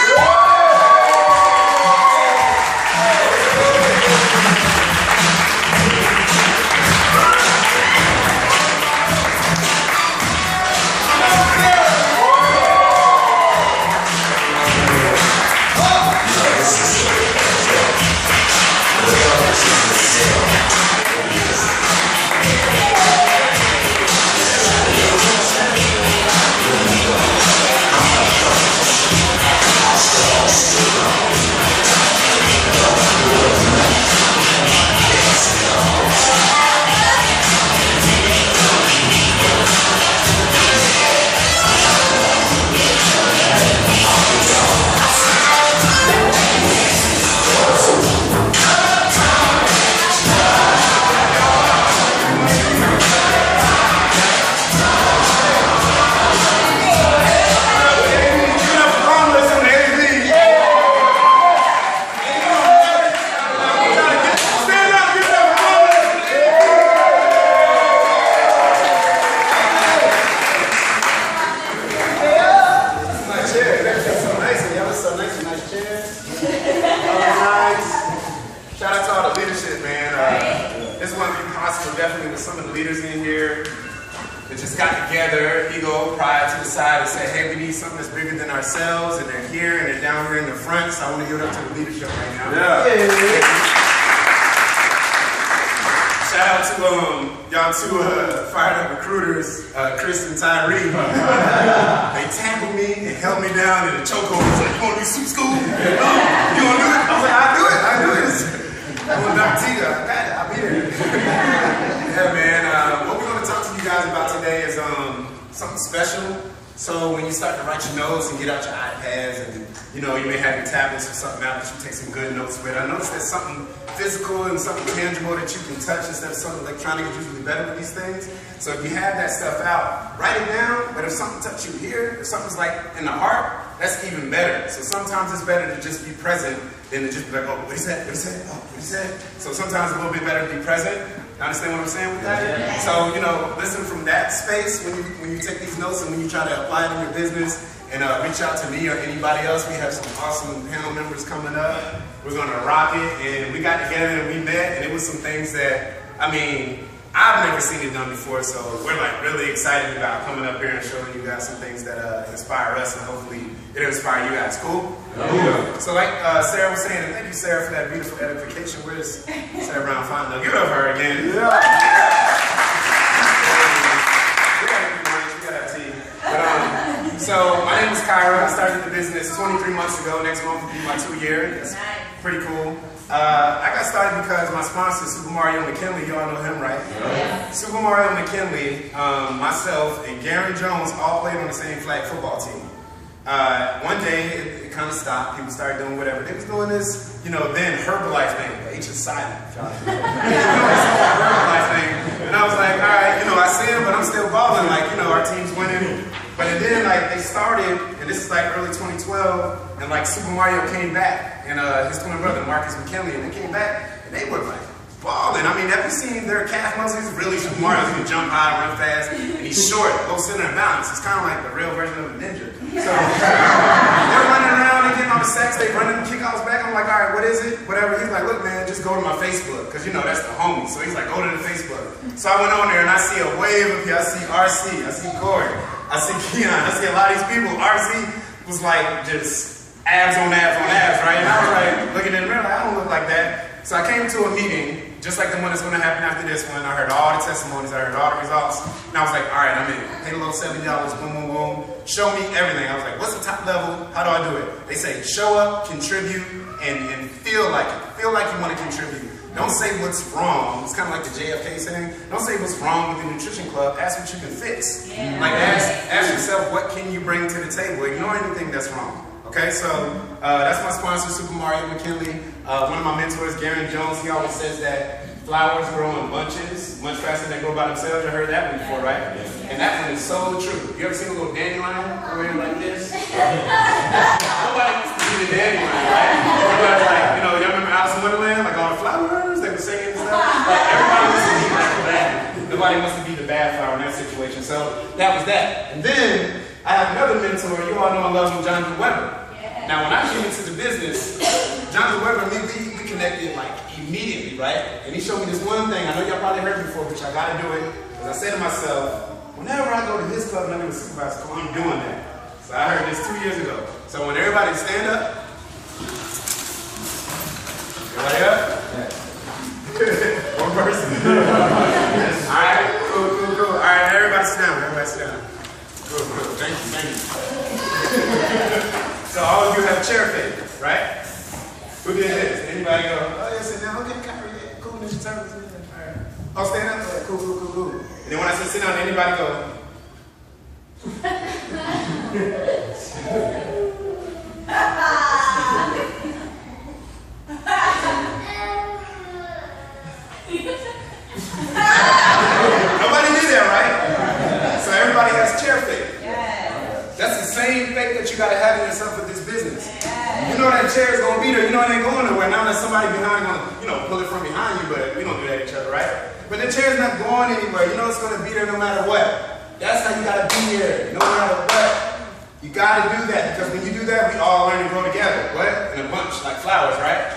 Speaker 1: So if you have that stuff out, write it down, but if something touched you here, if something's like in the heart, that's even better. So sometimes it's better to just be present than to just be like, oh, what he said, what he said, oh, what he said. So sometimes it's a little bit better to be present. You understand what I'm saying with that? Yeah. So, you know, listen from that space when you take these notes and when you try to apply it in your business, and reach out to me or anybody else. We have some awesome panel members coming up. We're gonna rock it, and we got together and we met, and it was some things that, I mean, I've never seen it done before, so we're like really excited about coming up here and showing you guys some things that inspire us, and hopefully it'll inspire you guys. Cool? Yeah. So like Sarah was saying, and thank you, Sarah, for that beautiful edification. Where's Sarah Brown Fontenot? Give it up for her again. Yeah. We got a tea. But So my name is Cyrah. I started the business 23 months ago. Next month will be my 2 year. That's pretty cool. I got started because my sponsor, Super Mario McKinley, you all know him, right? Yeah. Super Mario McKinley, myself, and Gary Jones all played on the same flag football team. One day, it kind of stopped. People started doing whatever. They was doing this, you know, then Herbalife thing. The H is silent. Herbalife thing. And I was like, all right, you know, I see him, but I'm still balling. Like, you know, our team's winning. But then, like, they started, and this is like early 2012, and like Super Mario came back, and his twin brother, Marcus McKinley, and they came back, and they were like balling. I mean, have you seen their calf muscles? He's really Super Mario. He can jump high, run fast, and he's short, low center of balance. It's kind of like the real version of a ninja. So they're running around, they're getting all the sacks, they running kickoffs back. I'm like, all right, what is it? Whatever. He's like, look, man, just go to my Facebook, because you know that's the homie. So he's like, go to the Facebook. So I went on there and I see a wave of people. I see RC, I see Corey, I see Keon, I see a lot of these people. RC was like just abs on abs on abs, right? And I was like looking in the mirror, like, I don't look like that. So I came to a meeting, just like the one that's going to happen after this one. I heard all the testimonies, I heard all the results, and I was like, all right, I'm in. Paid a little $70, boom, boom, boom. Show me everything. I was like, what's the top level? How do I do it? They say, show up, contribute, and feel like it. Feel like you want to contribute. Don't say what's wrong. It's kind of like the JFK saying. Don't say what's wrong with the nutrition club. Ask what you can fix. Yeah. Like ask yourself, what can you bring to the table? Ignore anything that's wrong. Okay, so that's my sponsor, Super Mario McKinley. One of my mentors, Gary Jones, he always says that flowers grow in bunches, much faster than they grow by themselves. You heard that one before, right? And that one is so true. You ever seen a little dandelion growing like this? Nobody wants to be the dandelion, right? Everybody's like, you know, y'all remember Alice in Wonderland? Like all the flowers, they were singing and stuff. Like everybody wants to be like that. Nobody wants to be the bad flower in that situation. So that was that. And then I have another mentor. You all know I love him, Jonathan Weber. Now, when I came into the business, Jonathan Weber and me, we connected like immediately, right? And he showed me this one thing. I know y'all probably heard before, but I gotta do it. Because I said to myself, whenever I go to his club and I'm in the supervisor club, I'm doing that. So I heard this 2 years ago. So when everybody stand up, everybody up? One person. Alright, cool. Alright, everybody sit down. Cool. Thank you. So all of you have chair favorites, right? Who did this? Anybody go, oh yeah, sit down, okay, yeah, cool, Ninja Turtles, all right. Oh, stand up, yeah, cool. And then when I say sit down, anybody go. Nobody did that, right? So everybody has chair faith. That's the same faith that you got to have in yourself with this business. You know that chair is going to be there. You know it ain't going nowhere. Now there's somebody behind going to, you know, pull it from behind you, but we don't do that to each other, right? But the chair's not going anywhere. You know it's going to be there no matter what. That's how you got to be here, no matter what. You got to do that, because when you do that, we all learn to grow together. What? In a bunch, like flowers, right?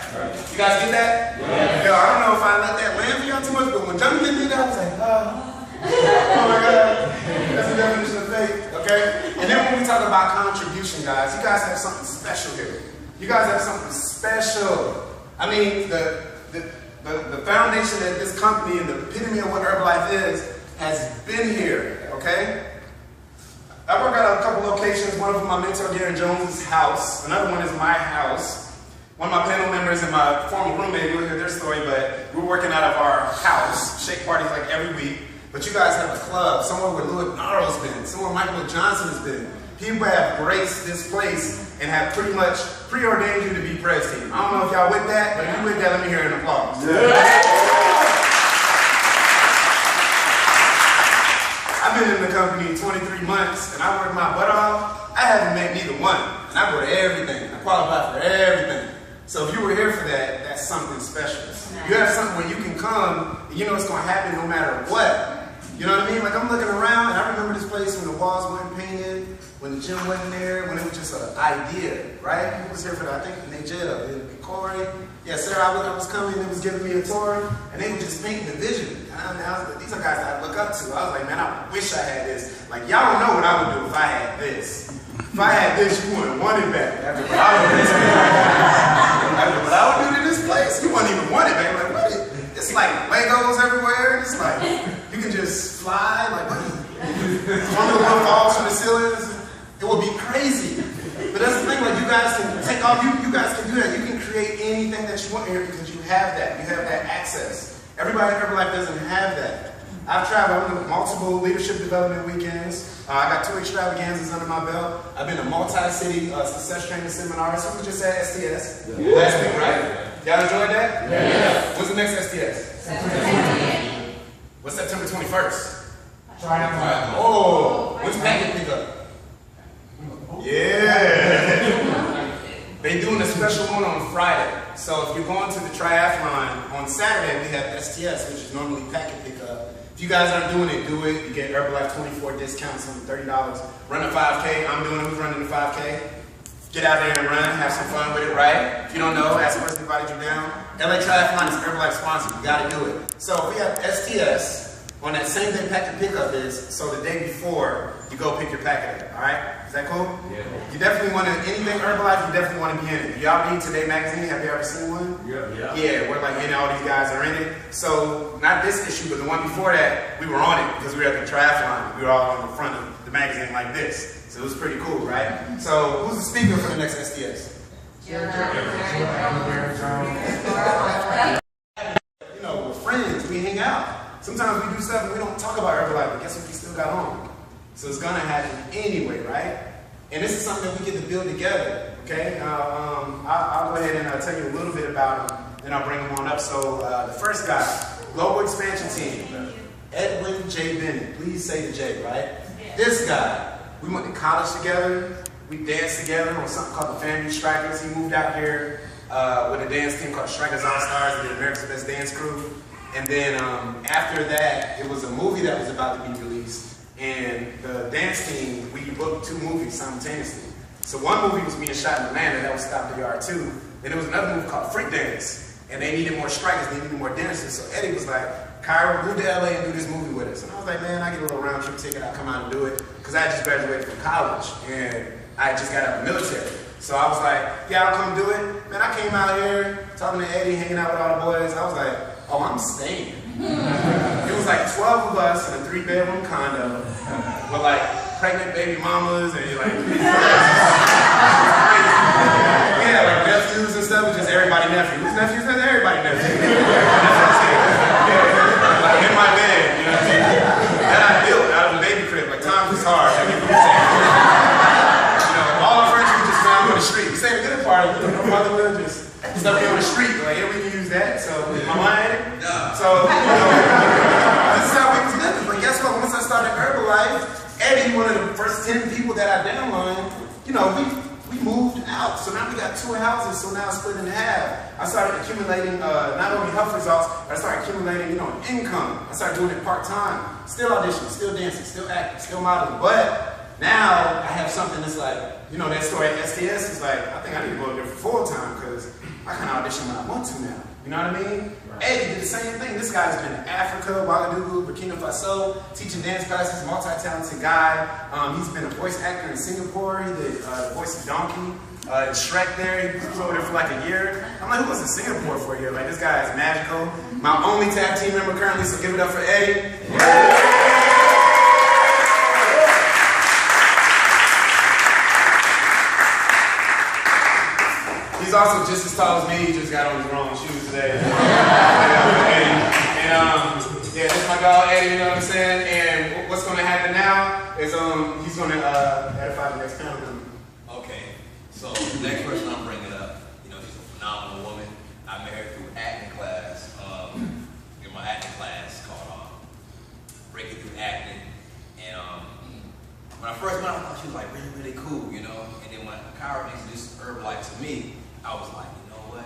Speaker 1: You guys get that? Yeah. Yo, I don't know if I let that land for y'all too much, but when Jonathan did that, I was like, oh my God. That's the definition of faith, okay? And then when we talk about contribution, guys, you guys have something special here. You guys have something special. I mean, the foundation of this company and the epitome of what Herbalife is has been here, okay? I work out of a couple locations. One of them, my mentor, Gary Jones' house. Another one is my house. One of my panel members and my former roommate, you'll hear their story, but we're working out of our house. Shake parties like every week. But you guys have a club, somewhere where Louis Naro's been, somewhere Michael Johnson has been. People have graced this place and have pretty much preordained you to be press team. I don't know if y'all with that, but if you with that, let me hear an applause. I've been in the company 23 months, and I work my butt off. I haven't met neither one, and I go to everything. I qualify for everything. So if you were here for that, that's something special. You have something where you can come, and you know it's going to happen no matter what. You know what I mean? Like, I'm looking around, and I remember this place when the walls weren't painted, when the gym wasn't there, when it was just an idea, right? Who was here for that? I think Najel, Corey. Yeah, Sarah, I was coming, and it was giving me a tour, and they were just painting the vision. And these are guys that I look up to. I was like, man, I wish I had this. Like, y'all don't know what I would do if I had this. If I had this, you wouldn't want it back. After what I would do to this place, you wouldn't even want it back. Like, what? It's like Legos everywhere. It's like, you can just fly. Like, what? One little one falls from the ceiling. It would be
Speaker 6: you guys can do that. You can create anything that you want here because you have that. You have that access. Everybody in Herbalife doesn't have that. I've traveled to multiple leadership development weekends. I got 2 extravaganzas under my belt. I've been to multi-city success training seminars. So we just had STS last week, right? Y'all enjoyed that? Yeah. When's the next STS? What's September 21st? Oh, when's packet pickup? Yeah. They're doing a special one on Friday. So if you're going to the triathlon on Saturday, we have STS, which is normally packet pickup. If you guys aren't doing it, do it. You get Herbalife 24 discounts on $30. Run a 5K. I'm doing it. Who's running the 5K? Get out there and run. Have some fun with it, right? If you don't know, ask the person who invited you down. LA Triathlon is Herbalife sponsored. You got to do it. So if we have STS on that same day packet pickup is, so the day before you go pick your packet up. All right? Is that cool? Yeah. You definitely want to, anything Herbalife, you definitely want to be in it. Y'all read Today Magazine? Have you ever seen one? Yeah. Yeah, where like all these guys are in it. So, not this issue, but the one before that, we were on it because we were at the triathlon. We were all on the front of the magazine like this. So it was pretty cool, right? So, who's the speaker for the next STS? You know, we're friends, we hang out. Sometimes we do stuff and we don't talk about Herbalife, but guess what we still got on? So it's gonna happen anyway, right? And this is something that we get to build together, okay? I'll go ahead and tell you a little bit about them, then I'll bring them on up. So the first guy, Global Expansion Team, Edwin J. Bennett. Please say the J, right? This guy, we went to college together, we danced together on something called the Family Strikers. He moved out here with a dance team called Strikers All Stars, the America's Best Dance Crew. And then after that, it was a movie that was about to be released. And the dance team, we booked 2 movies simultaneously. So one movie was me and Shot in Atlanta, that was Stop the Yard 2. Then there was another movie called Freak Dance. And they needed more strikers, they needed more dancers. So Eddie was like, Cyrah, move to LA and do this movie with us. And I was like, man, I get a little round trip ticket, I'll come out and do it. Because I just graduated from college and I just got out of the military. So I was like, yeah, I'll come do it. Man, I came out here, talking to Eddie, hanging out with all the boys. I was like, oh, I'm staying. It was like 12 of us in a 3-bedroom condo with like pregnant baby mamas and like, yeah, like nephews and stuff. It was just everybody nephew. Whose nephews? Everybody nephew. Like in my bed, you know what I'm saying? That I built out of a baby crib. Like times was hard. Like, you know, all our furniture was just found on the street. We say the good part, you know, my mother would just stuff me on the street. Like, yeah, we can use that. So my mind. So, you know, this is how we was living. But guess what? Once I started Herbalife, Eddie, one of the first 10 people that I downlined, you know, we moved out. So now we got 2 houses, so now it's split in half. I started accumulating not only health results, but I started accumulating, you know, income. I started doing it part-time. Still auditioning, still dancing, still acting, still modeling. But now I have something that's like, you know, that story at STS is like, I think I need to go there for full-time because I can audition when I want to now. You know what I mean? Eddie did the same thing. This guy's been in Africa, Ouagadougou, Burkina Faso, teaching dance classes, multi-talented guy. He's been a voice actor in Singapore. He did the voice of Donkey, Shrek there. He was over there for like a year. I'm like, who was in Singapore for a year? Like, this guy is magical. My only tag team member currently, so give it up for Eddie. He's also just as tall as me. He just got on his wrong shoes today. And yeah, this is my dog Eddie. You know what I'm saying? And what's going to happen now is he's going to edify the next panel.
Speaker 16: Okay. So the next person I'm bringing up, you know, she's a phenomenal woman. I met her through acting class. In my acting class called Breaking Through Acting. And when I first met her, I thought she was like really, really cool, you know. And then when Cyrah introduced Herbalife to me, I was like, you know what?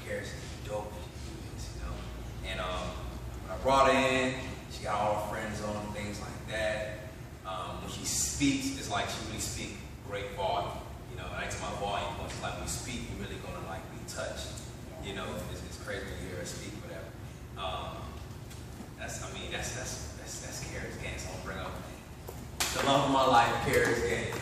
Speaker 16: Cyrah's dope, you know. And when I brought her in, she got all her friends on, things like that. When she speaks, it's like she really speaks great volume, you know. And I tell my volume points, like when you speak, you're really gonna like be touched, you know. It's crazy when you hear her speak, whatever. That's Cyrah's game. So I'm gonna bring up the love of my life, Cyrah's game.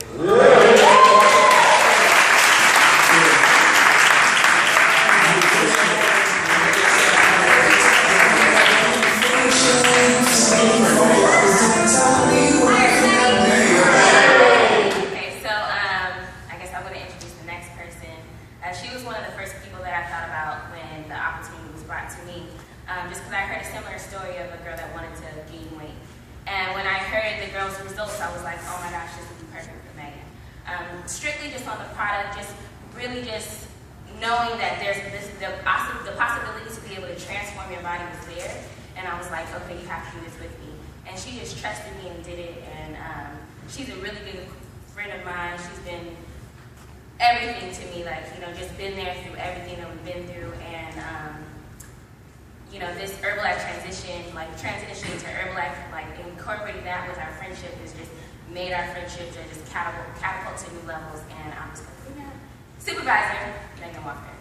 Speaker 17: brought to me. Just because I heard a similar story of a girl that wanted to gain weight. And when I heard the girl's results, I was like, oh my gosh, this would be perfect for Megan. Strictly just on the product, just really just knowing that there's the possibility to be able to transform your body was there. And I was like, okay, you have to do this with me. And she just trusted me and did it. And she's a really good friend of mine. She's been everything to me, like, you know, just been there through everything that we've been through. And you know, this Herbalife transition, like transitioning to Herbalife, like incorporating that with our friendship has just made our friendship to just catapult to new levels. And I'm just like, yeah. Supervisor, Megan Walker.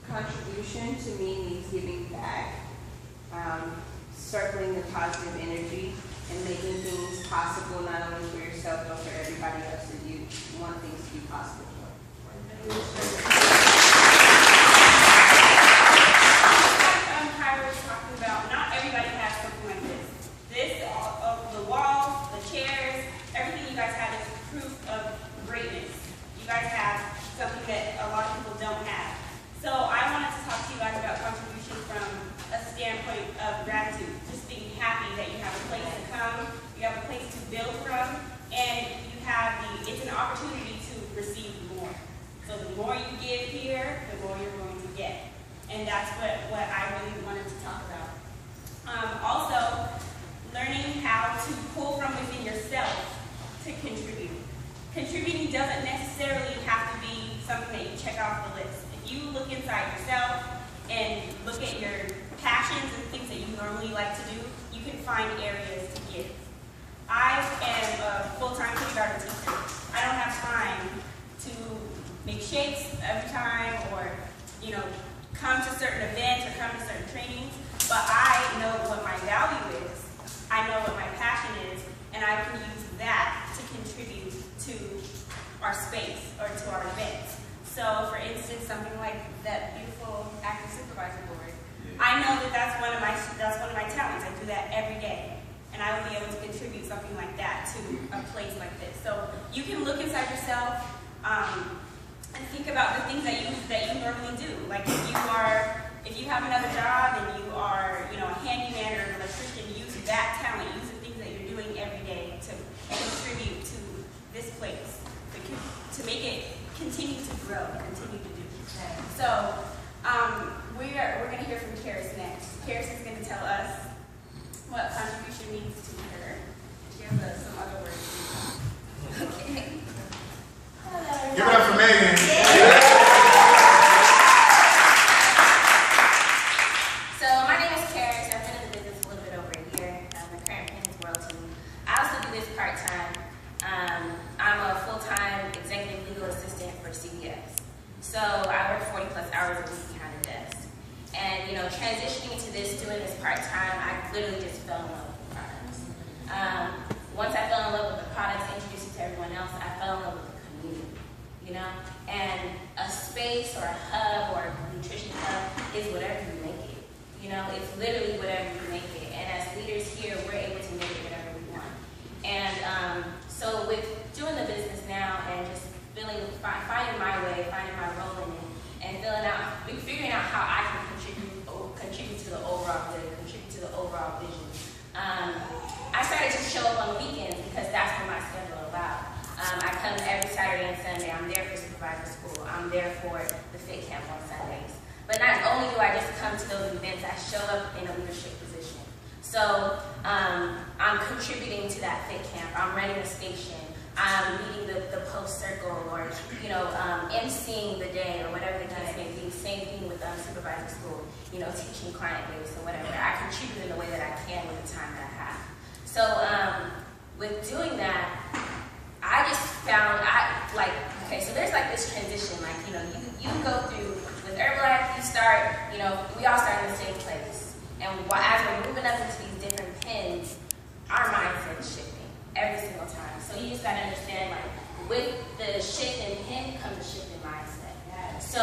Speaker 18: Contribution to me means giving back, circling the positive energy, and making things possible not only for yourself but for everybody else that you want things to be possible for. Cyrah was talking about, not everybody has something like this. This, the walls, the chairs, everything you guys have is proof of greatness. You guys have something that a lot of people don't have. So I wanted to talk to you guys about contribution from a standpoint of gratitude. Just being happy that you have a place to come, you have a place to build from, and you have it's an opportunity to receive more. So the more you give here, the more you're going to get. And that's what I really wanted to talk about. Also, learning how to pull from within yourself to contribute. Contributing doesn't necessarily have to be something that you check off the list. If you look inside yourself and look at your passions and things that you normally like to do, you can find areas to give. I am a full-time kindergarten teacher. I don't have time to make shakes every time or, you know, come to certain events or come to certain trainings, but I know what my value is. I know what my passion is, and I can use that to contribute to our space or to our events. So, for instance, something like that beautiful active supervisor board. I know that that's one of my talents. I do that every day, and I will be able to contribute something like that to a place like this. So you can look inside yourself and think about the things that you normally do. Like if you have another job and you are, you know, a handyman or an electrician, use that talent, use the things that you're doing every day to contribute to this place, to make it continue to grow, continue to do. So we're going to hear from Cyrah next. Cyrah is going to tell us what contribution means to her. She has some other words. Okay. Hello.
Speaker 6: Give it up for Megan.
Speaker 17: So my name is Cyrah. I've been in the business a little bit over a year. I'm the current Penny's World team. I also do this part-time. I'm a full-time executive legal assistant for CBS. So I work 40 plus hours a week behind the desk. And, you know, transitioning to this, doing this part-time, I literally just fell in love with the products. Once I fell in love with the products, introduced it to everyone else, I fell in love with the community, you know? And a space or a hub or a nutrition hub is whatever camp on Sundays. But not only do I just come to those events, I show up in a leadership position. So I'm contributing to that fit camp. I'm running a station. I'm leading the post circle, or emceeing the day, or whatever the case may be. Same thing with supervisor school. Teaching client base or whatever. I contribute in the way that I can with the time that I have. So with doing that, I just found so there's like this transition. Like you go through with Herbalife. You start. We all start in the same place, and as we're moving up into these different pins, our mindset is shifting every single time. So you just gotta understand, like, with the shift in pin comes a shift in mindset. So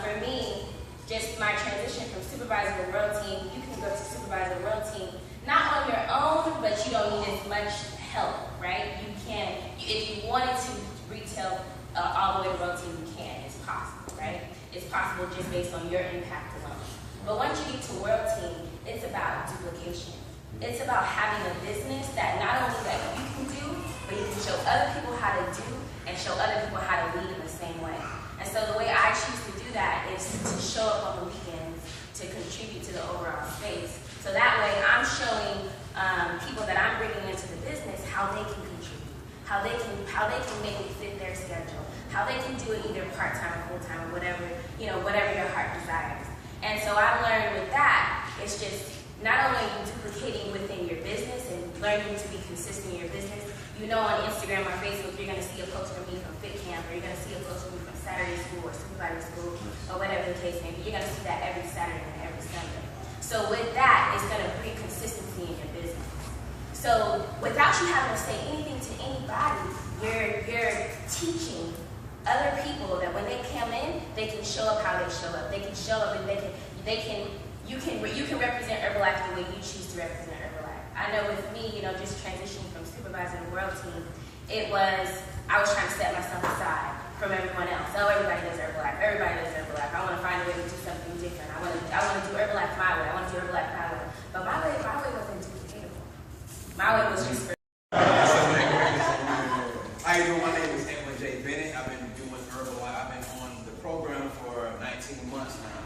Speaker 17: for me, just my transition from supervisor to world team, you can go to supervisor to world team, not on your own, but you don't need as much help, right? You can, if you wanted to retail all the way to world team, you can. It's possible, right? It's possible just based on your impact alone. But once you get to world team, it's about duplication. It's about having a business that not only that you can do, but you can show other people how to do and show other people how to lead in the same way. And so the way I choose to do that is to show up on the weekends to contribute to the overall space. So that way I'm showing people that I'm bringing into the business how they can contribute, how they can make it fit their schedule, how they can do it either part-time or full-time or whatever your heart desires. And so I learned with that, it's just not only duplicating within your business and learning to be consistent in your business. On Instagram or Facebook, you're going to see a post from me from Fit Camp, or you're going to see a post from me from Saturday school or supervisor school, or whatever the case may be. You're going to see that every Saturday and every Sunday. So with that, it's going to bring consistency in your business. So without you having to say anything to anybody, you're teaching other people that when they come in, they can show up how they show up. They can show up and you can represent Herbalife the way you choose to represent Herbalife. I know with me, just transitioning from supervisor to world team, I was trying to set myself aside from everyone else. Oh, everybody does Herbalife. Everybody does Herbalife. I want to find a way to do something different. I want to do Herbalife my way. I want to do Herbalife my way. But my way wasn't duplicatable. My way was just for.
Speaker 19: How you doing? My name is Edwin J. Bennett. I've been doing Herbalife. I've been on the program for 19 months now.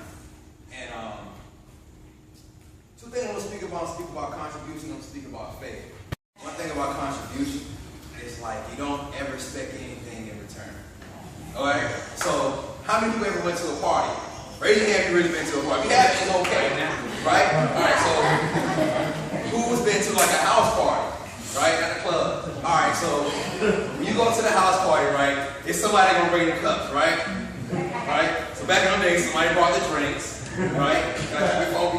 Speaker 19: And two things I want to speak about contribution, I'm going to speak about faith. One thing about contribution is like you don't ever expect anything in return. Alright? So, how many of you ever went to a party? Raise your hand if you really been to a party. If you have, it's okay. Right? Alright, so who's been to like a house party? Right? At the club. Alright, so when you go to the house party, right, it's somebody gonna bring the cups, right? Right? So back in the day, somebody brought the drinks. Right? Somebody brought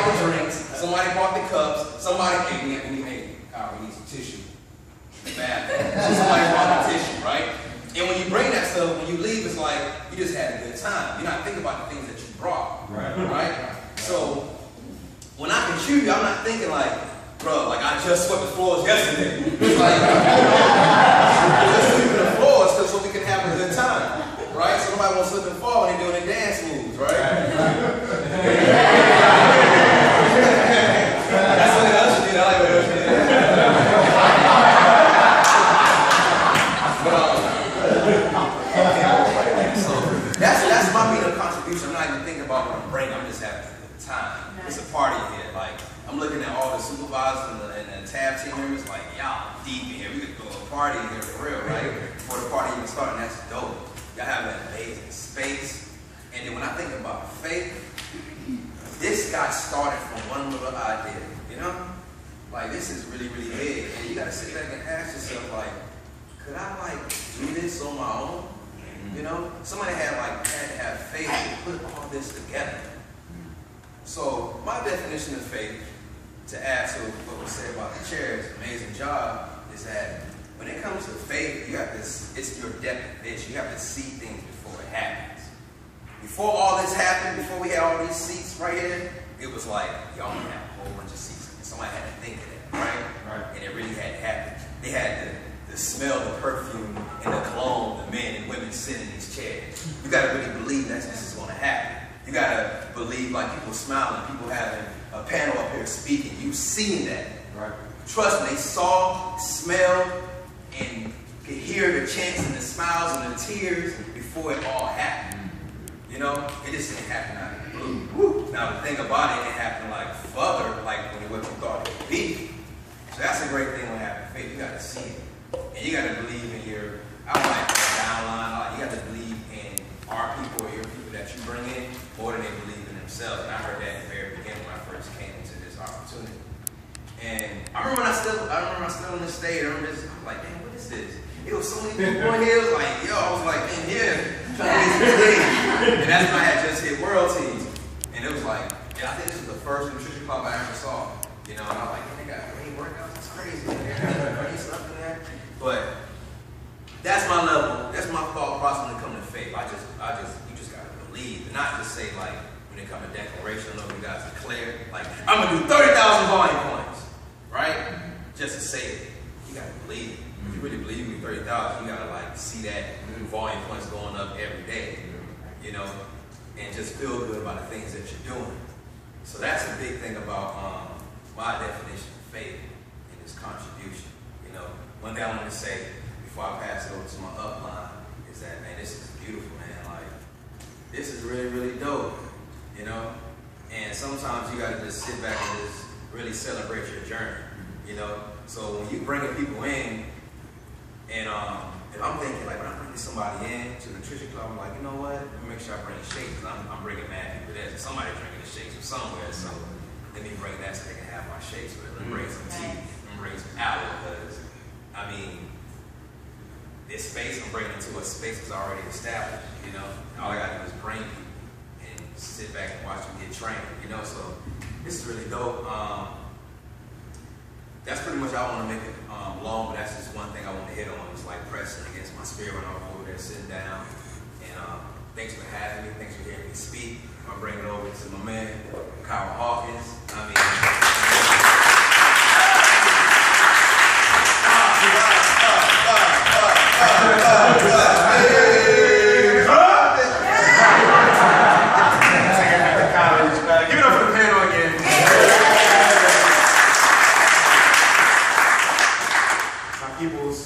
Speaker 19: the drinks, somebody brought the cups, somebody came in and we need some tissue. Bad. So somebody brought the tissue, right? And when you bring that stuff, when you leave, it's like you just had a good time. You're not thinking about the things that you brought. Right? So when I contribute, I'm not thinking like, bro, like I just swept the floors yesterday. It's like just sweeping the floors so we can have a good time. Right? So nobody wants to slip and fall when they're doing their dance moves, right? That's what the usher did. I like what the usher did. So that's my mean of contribution. I'm not even thinking about what I'm bringing. I'm just having a good time. It's a party here. Like I'm looking at all the supervisors and the tab team members. Like y'all deep in here. We could go to a party in here for real, right? Before the party even started. That's dope. Y'all have an amazing space. And then when I think about faith, this got started from one little idea, Like this is really, really big. And you gotta sit back and ask yourself, like, could I like do this on my own? Somebody had to have faith to put all this together. So my definition of faith, to add to what was said about the chairs, amazing job, is that when it comes to faith, you have to, it's your depth of vision. You have to see things before it happens. Before all this happened, before we had all these seats right here, it was like, y'all only have a whole bunch of seats. And somebody had to think of that, right? And it really had to happen. They had the smell, the perfume, and the cologne, the men and women sitting in these chairs. You gotta really believe that this is gonna happen. You gotta believe like people smiling, people having a panel up here speaking. You seeing that. Right. Trust me, they saw, smelled, and could hear the chants and the smiles and the tears before before it all happened. You know, it just didn't happen out of the blue. Now the thing about it happened like further, like when what you thought it would be. So that's a great thing when having faith. You got to see it, and you got to believe in your. I like the downline. You got to believe in our people or your people that you bring in more than they believe in themselves. And I heard that in the very beginning when I first came into this opportunity. And I remember when I still in the state. I remember this. I was like, damn, what is this? It was so many people in here. It was like, yo, I was like, in here trying to get some teams. And that's when I had just hit World Teams. And it was like, yeah, I think this was the first nutrition club I ever saw. You know, and I was like, man, they got great workouts. It's crazy. They got great stuff in there. But that's my level. That's my thought process when it comes to faith. You just gotta believe, and not just say like when it comes to declaration. I know you guys declare like I'm gonna do 30,000 volume points, right? Just to say it, you gotta believe it. If you really believe in 30,000, you gotta like see that volume points going up every day, you know, and just feel good about the things that you're doing. So that's a big thing about my definition of faith and this contribution. You know, one thing I want to say before I pass it over to my upline is that, man, this is beautiful, man. Like, this is really, really dope, you know? And sometimes you gotta just sit back and just really celebrate your journey, you know? So when you bringing people in, and if I'm thinking, like, when I'm bringing somebody in to the nutrition club, I'm like, you know what? Let me make sure I bring shakes, because I'm bringing mad people there. So somebody drinking the shakes from somewhere, so let me bring that so they can have my shakes with it. Let me bring some tea, let me bring some aloe, because, I mean, this space I'm bringing into a space that's already established, you know? All I gotta do is bring people and sit back and watch them get trained, you know? So this is really dope. That's pretty much, I want to make it long, but that's just one thing I want to hit on. It's like pressing against my spirit when I'm over there sitting down. And thanks for having me. Thanks for hearing me speak. I'm going to bring it over to my man, Kyle Hawkins.
Speaker 1: Give it up for the panel again. My peoples,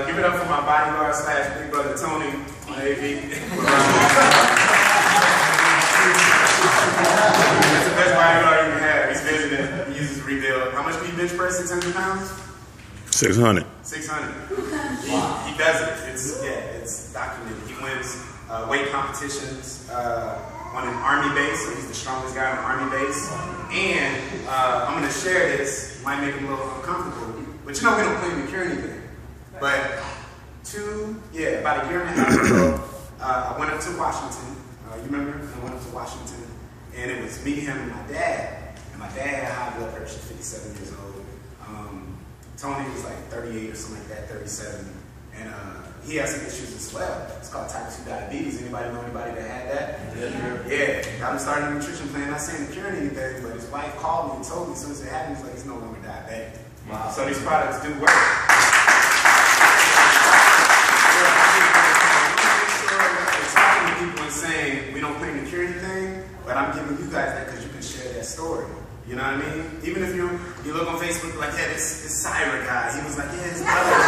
Speaker 1: give it up for my bodyguard / big brother Tony on AV. That's the best bodyguard you can have. He's visiting. He uses rebuild. How much do you bench press? 600 pounds?
Speaker 4: 600.
Speaker 1: 600. He does it. It's documented. He wins weight competitions on an Army base, so he's the strongest guy on an Army base. And I'm going to share this. It might make him a little uncomfortable, but you know we don't claim to cure anything. But about a year and a half ago, I went up to Washington. You remember? I went up to Washington, and it was me, him, and my dad. And my dad had high blood pressure, 57 years old. Tony was like 38 or something like that, 37. And he has some issues as well. It's called type 2 diabetes. Anybody know anybody that had that? Yeah. Got him started a nutrition plan. Not saying to cure anything, but his wife called me and told me as soon as it happened, he's like, he's no longer diabetic. Wow. So these products do work. Talking to people and saying we don't claim to cure anything, but I'm giving you guys that because you can share that story. You know what I mean? Even if you look on Facebook like, yeah, this Cyrah guy, he was like, yeah, his brother.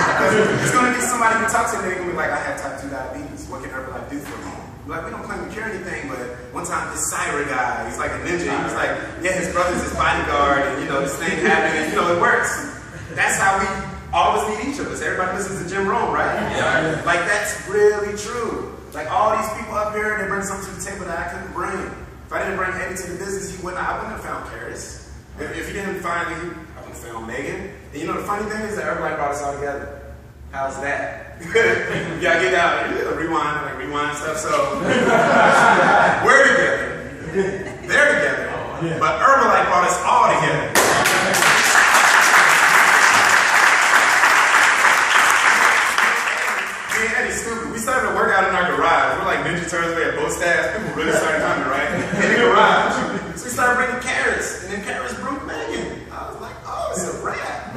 Speaker 1: It's going to be somebody you talk to and they're going to be like, I have type 2 diabetes. What can Herbalife do for me? Like, we don't claim to cure anything, but one time this Cyrah guy, he's like a ninja. He was like, yeah, his brother's his bodyguard, and you know, this thing happened, and you know, it works. That's how we all of us need each of us. Everybody listens to Jim Rome, right? Yeah. Like, that's really true. Like, all these people up here, they bring something to the table that I couldn't bring. If I didn't bring Eddie to the business, I wouldn't have found Paris. If you didn't find me, I wouldn't have found Megan. And you know, the funny thing is that Herbalife brought us all together. How's that? Yeah, get out. Rewind stuff. So, we're together. They're together. But Herbalife brought us all together. Me and Eddie's stupid. We started to work out in our garage. We're like Ninja Turtles. We had both staffs. People really started coming, right? In the garage. So we started bringing carrots. And then carrots broke Megan. I was like, oh, it's a wrap.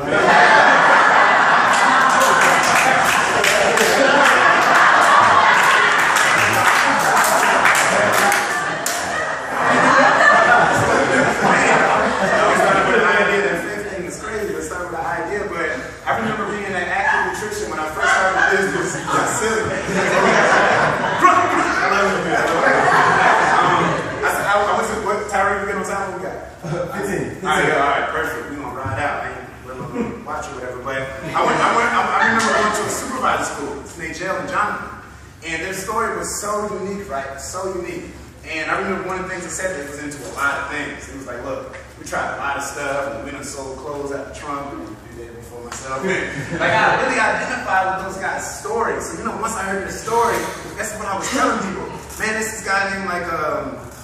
Speaker 1: I remember being at Active Nutrition when I first started the business. That's silly. Alright, perfect. We're gonna ride out. We're gonna watch or whatever. But I remember going to a supervisor school. It's named Jail and Jonathan. And their story was so unique, right? So unique. And I remember one of the things they said, they was into a lot of things. It was like, look, we tried a lot of stuff, and we done sold clothes out the trunk. We didn't do that before myself. Like, I really identified with those guys' stories. So, once I heard their story, that's what I was telling people. Man, this guy named, like,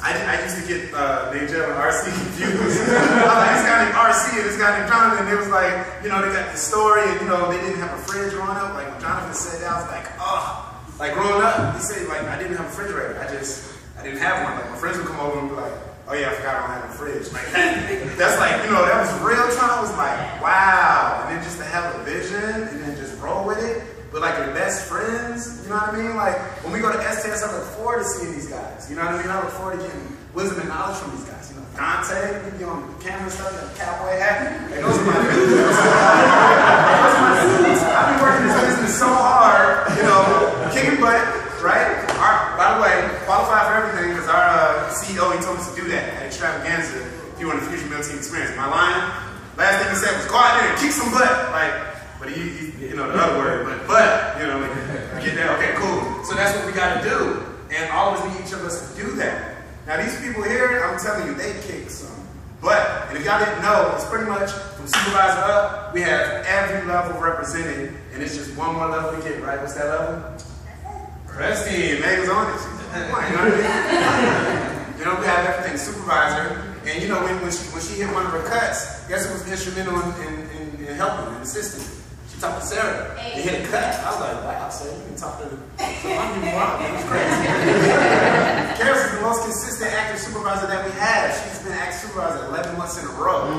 Speaker 1: I used to get named Jeff and RC confused. I was like, this guy named RC and this guy named Jonathan. And it was like, they got the story, and, they didn't have a fridge growing up. Like, when Jonathan said that, I was like, oh. Like, growing up, he said, like, I didn't have a refrigerator. I didn't have one. Like, my friends would come over and be like, oh yeah, I forgot I don't have a fridge. Like, that's like, that was real time. I was like, wow. And then just to have a vision and then just roll with it. But like your best friends, you know what I mean? Like, when we go to STS, I look forward to seeing these guys. You know what I mean? I look forward to getting wisdom and knowledge from these guys. Dante, you be on the camera and stuff, you have a cowboy hat. Like, those are my dudes. I've been working this business so hard, kicking butt, right? By the way, qualified for everything because our CEO, he told us to do that at Extravaganza if you want a future meal team experience. Am I lying? Last thing he said was go out there and kick some butt. Like, but he the other word, but, get that? Okay, cool. So that's what we got to do. And all of us need each of us to do that. Now these people here, I'm telling you, they kick some butt. And if y'all didn't know, it's pretty much from supervisor up, we have every level represented, and it's just one more level to get, right? What's that level? Press team. Megan's on it. We have everything. Supervisor, and when she hit one of her cuts, guess who was instrumental in helping and assisting? She talked to Sarah. They hit a cut. I was like, wow, Sarah, you can talk to I'm it's crazy. Kara's is the most consistent active supervisor that we have. She's been active supervisor 11 months in a row. So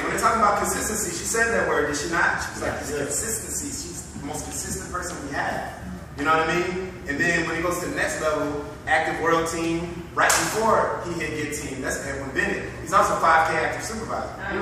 Speaker 1: when they're talking about consistency, she said that word, did she not? She was like, consistency. She's the most consistent person we have. You know what I mean? And then when he goes to the next level, active world team, right before he hit get team, that's Edwin Bennett. He's also 5K active supervisor. And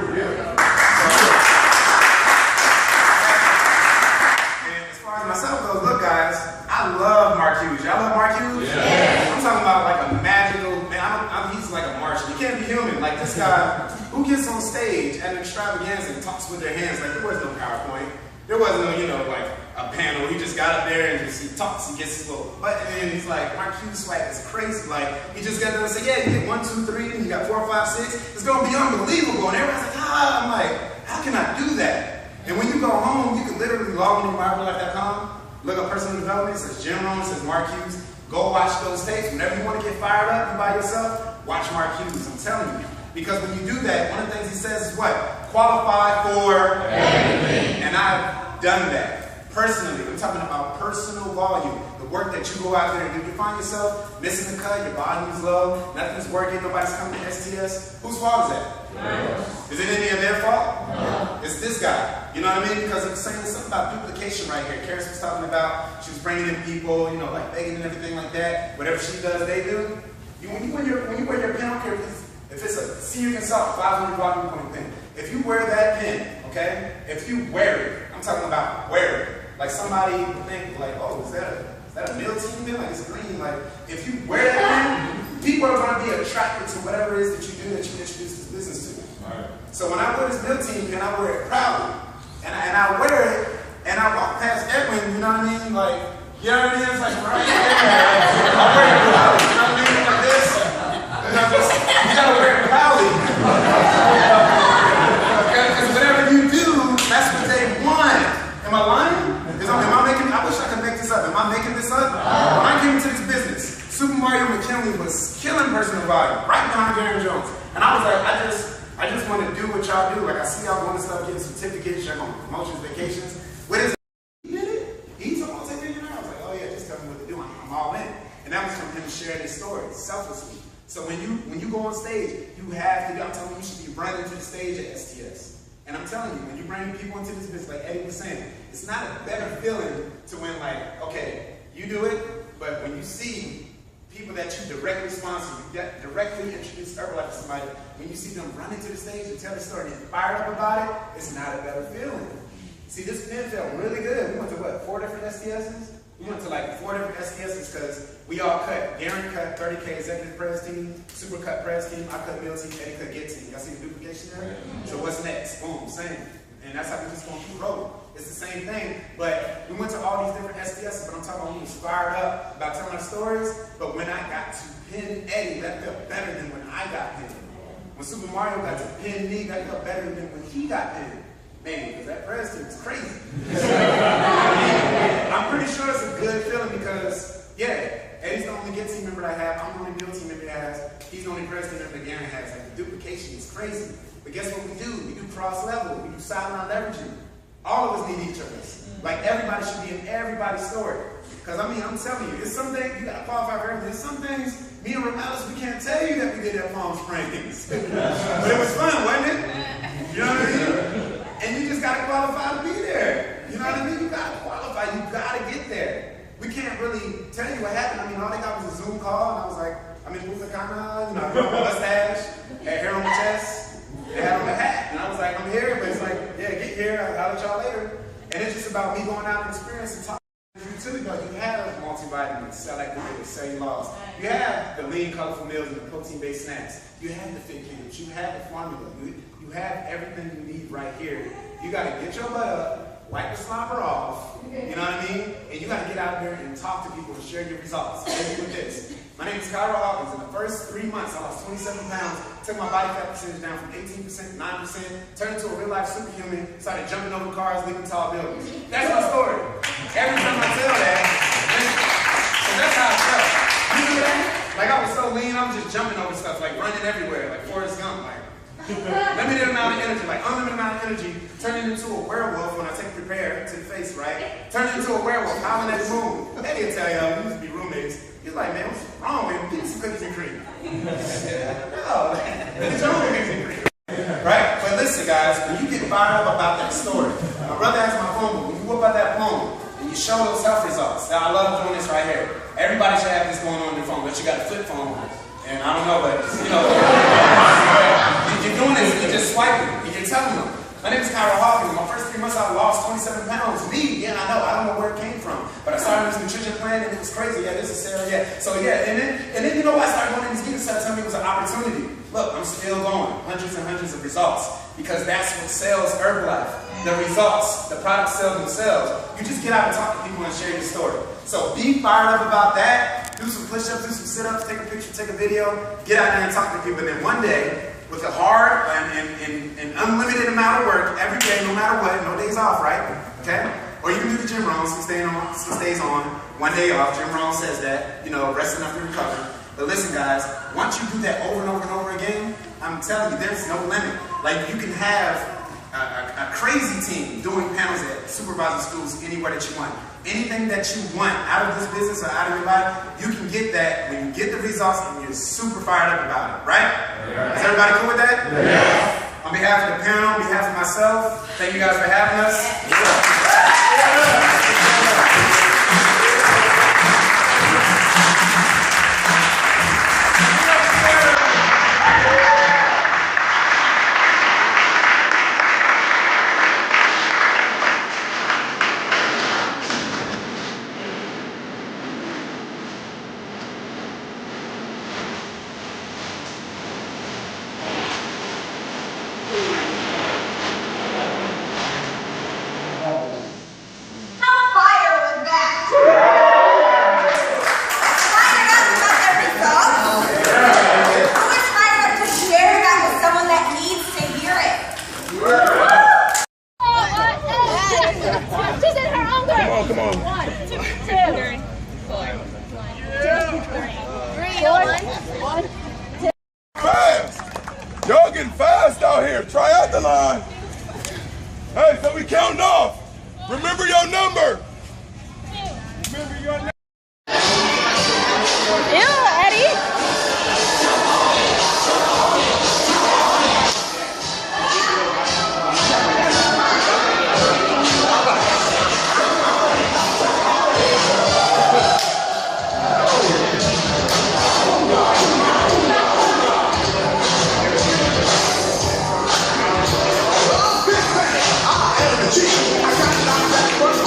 Speaker 1: as far as myself goes, look guys, I love Mark Hughes. Y'all love Mark Hughes? Yeah. I'm talking about like a magical, man, he's like a Martian. You can't be human. Like this guy, who gets on stage at an extravaganza and talks with their hands, like there was no PowerPoint. There wasn't no, like a panel. He just got up there and he talks, he gets his little button in, and he's like, Mark Hughes swag is crazy. Like, he just got there and said, yeah, you get 1, 2, 3, and you got 4, 5, 6. It's gonna be unbelievable. And everybody's like, I'm like, how can I do that? And when you go home, you can literally log into Herbalife.com, look up personal development, it says Jim Rohn, it says Mark Hughes. Go watch those tapes. Whenever you want to get fired up, you by yourself, watch Mark Hughes. I'm telling you. Because when you do that, one of the things he says is what? Qualify for everything. And I've done that personally. I'm talking about personal volume. The work that you go out there and do. You find yourself missing the cut, your volume's low, nothing's working, nobody's coming to STS. Whose fault is that? Is it any of their fault? No. It's this guy. You know what I mean? Because it's saying something about duplication right here. Karis was talking about, she was bringing in people, like begging and everything like that. Whatever she does, they do. When you wear your pen, I don't care if it's a senior consultant, 500 volume point pen. If you wear that pen, okay? If you wear it, I'm talking about wear it. Like somebody would think, like, oh, is that a meal team pen? Like it's green. Like if you wear that pen, people are going to be attracted to whatever it is that you do that you introduce this business to. Right. So when I wear this meal team pen, I wear it proudly, and I wear it, and I walk past Edwin. You know what I mean? Like, you know what I mean? It's like right there. I wear it proudly. You know what I mean? Like this. You gotta wear it proudly. Because whatever you do, that's what they want. Am I lying? I wish I could make this up. Am I making this up? When I came into this business, Super Mario McKinley was killing personal volume, right behind Gary Jones. And I was like, I just want to do what y'all do. Like I see y'all going to stuff, getting certificates, y'all going promotions, vacations. What is it? He did it. He's a multi-millionaire. I was like, oh yeah, just tell me what to do. I'm all in. And that was from him sharing his story, selflessly. So when you go on stage, you have to, I'm telling you, you should be running to the stage at STS. And I'm telling you, when you bring people into this business, like Eddie was saying, it's not a better feeling to when like, okay, you do it, but when you see people that you directly sponsor, you directly introduce Herbalife to somebody, when you see them running to the stage and tell the story and get fired up about it, it's not a better feeling. See, this pen felt really good. We went to what, 4 different STSs?
Speaker 6: We went to like 4 different SDSs because we all cut. Garen cut 30K executive press team, super cut press team, I cut meal team, Eddie cut get team. Y'all see the duplication there? So what's next? Boom, same. And that's how we just gonna keep rolling. It's the same thing, but we went to all these different SDSs, but I'm talking about we was fired up about telling our stories, but when I got to pin Eddie, that felt better than when I got pinned. When Super Mario got to pin me, that felt better than when he got pinned. Man, because that press team is crazy. I'm pretty sure it's a good feeling because, yeah, Eddie's the only get team member I have, I'm the only build team member I have, he's the only press team member Garen has. Like, the duplication is crazy. But guess what we do? We do cross-level, we do silent leveraging. All of us need each other. Like, everybody should be in everybody's story. Because, I mean, I'm telling you, there's some things, you got to qualify for everything. There's some things, me and Romales, we can't tell you that we did at Palm Springs. But it was fun, wasn't it? You know what I mean? And you just got to qualify to be there. You know what I mean? You got to qualify. You got to get there. We can't really tell you what happened. I mean, all they got was a Zoom call, and I was like, I'm in Bucacana, you know, I got my mustache, had hair on my chest, and had on my hat. And I was like, I'm here, but it's like, yeah, get here, I'll let y'all later. And it's just about me going out and experiencing and talking. Utility belt, you have multivitamins, select-activated cellulose. You have the lean, colorful meals and the protein-based snacks. You have the fit cubes. You have the formula. You have everything you need right here. You got to get your butt up, wipe the slobber off, you know what I mean? And you got to get out there and talk to people and share your results. I'll end with this. My name is Cyrah Saga. In the first 3 months, I lost 27 pounds, took my body fat percentage down from 18% to 9%, turned into a real-life superhuman, started jumping over cars, leaping tall buildings. That's my story. Every time I tell that, so that's how I felt. You know that? Like, I was so lean, I was just jumping over stuff, like running everywhere, like Forrest Gump, like limited amount of energy, like unlimited amount of energy, turning into a werewolf when I take Prepare to the face, right? Turning into a werewolf, howling at the moon. Eddie will tell y'all, we used to be roommates. He's like, man, what's wrong with him? Give me some cookies and cream. No, it's your own cookies and cream. Right? But listen, guys, when you get fired up about that story, my brother has my phone, but when you whip out that phone and you show those health results, now I love doing this right here. Everybody should have this going on your phone, but you got a flip phone. And I don't know, but you know, you're doing this, you're just swiping, and you're telling them. My name is Cyrah Saga. In my first 3 months, I lost 27 pounds. Me, yeah, I don't know where it came from. But I started this nutrition plan, and it was crazy. Yeah, this is Sarah, yeah. So yeah, and then you know what? I started going in these meetings, started telling me it was an opportunity. Look, I'm still going, hundreds and hundreds of results, because that's what sells Herbalife. The results, the products sell themselves. You just get out and talk to people and share your story. So be fired up about that. Do some push-ups, do some sit-ups, take a picture, take a video, get out there and talk to people. And then one day, with a hard and unlimited amount of work every day, no matter what, no days off, right? Okay? Or you can do the gym wrong, so stays on. 1 day off, Jim Rohn says that, you know, rest enough to recover. But listen, guys, once you do that over and over and over again, I'm telling you, there's no limit. Like, you can have a crazy team doing panels at supervisor schools anywhere that you want. Anything that you want out of this business or out of your life, you can get that when you get the results and you're super fired up about it, right? Yeah. Is everybody cool with that? Yeah. On behalf of the panel, on behalf of myself, thank you guys for having us.
Speaker 20: Y'all getting fast out here. Try out the line. Hey, so we counting off. Remember your number. Remember your number.
Speaker 5: Ew, Eddie.
Speaker 13: I got knocked back first.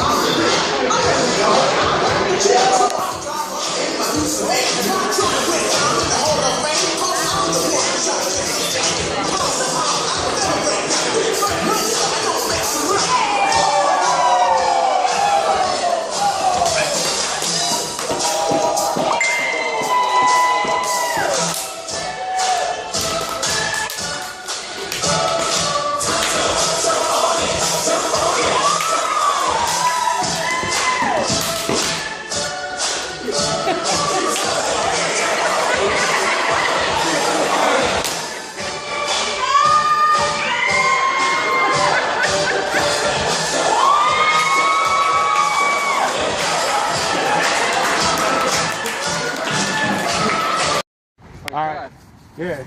Speaker 6: Yeah.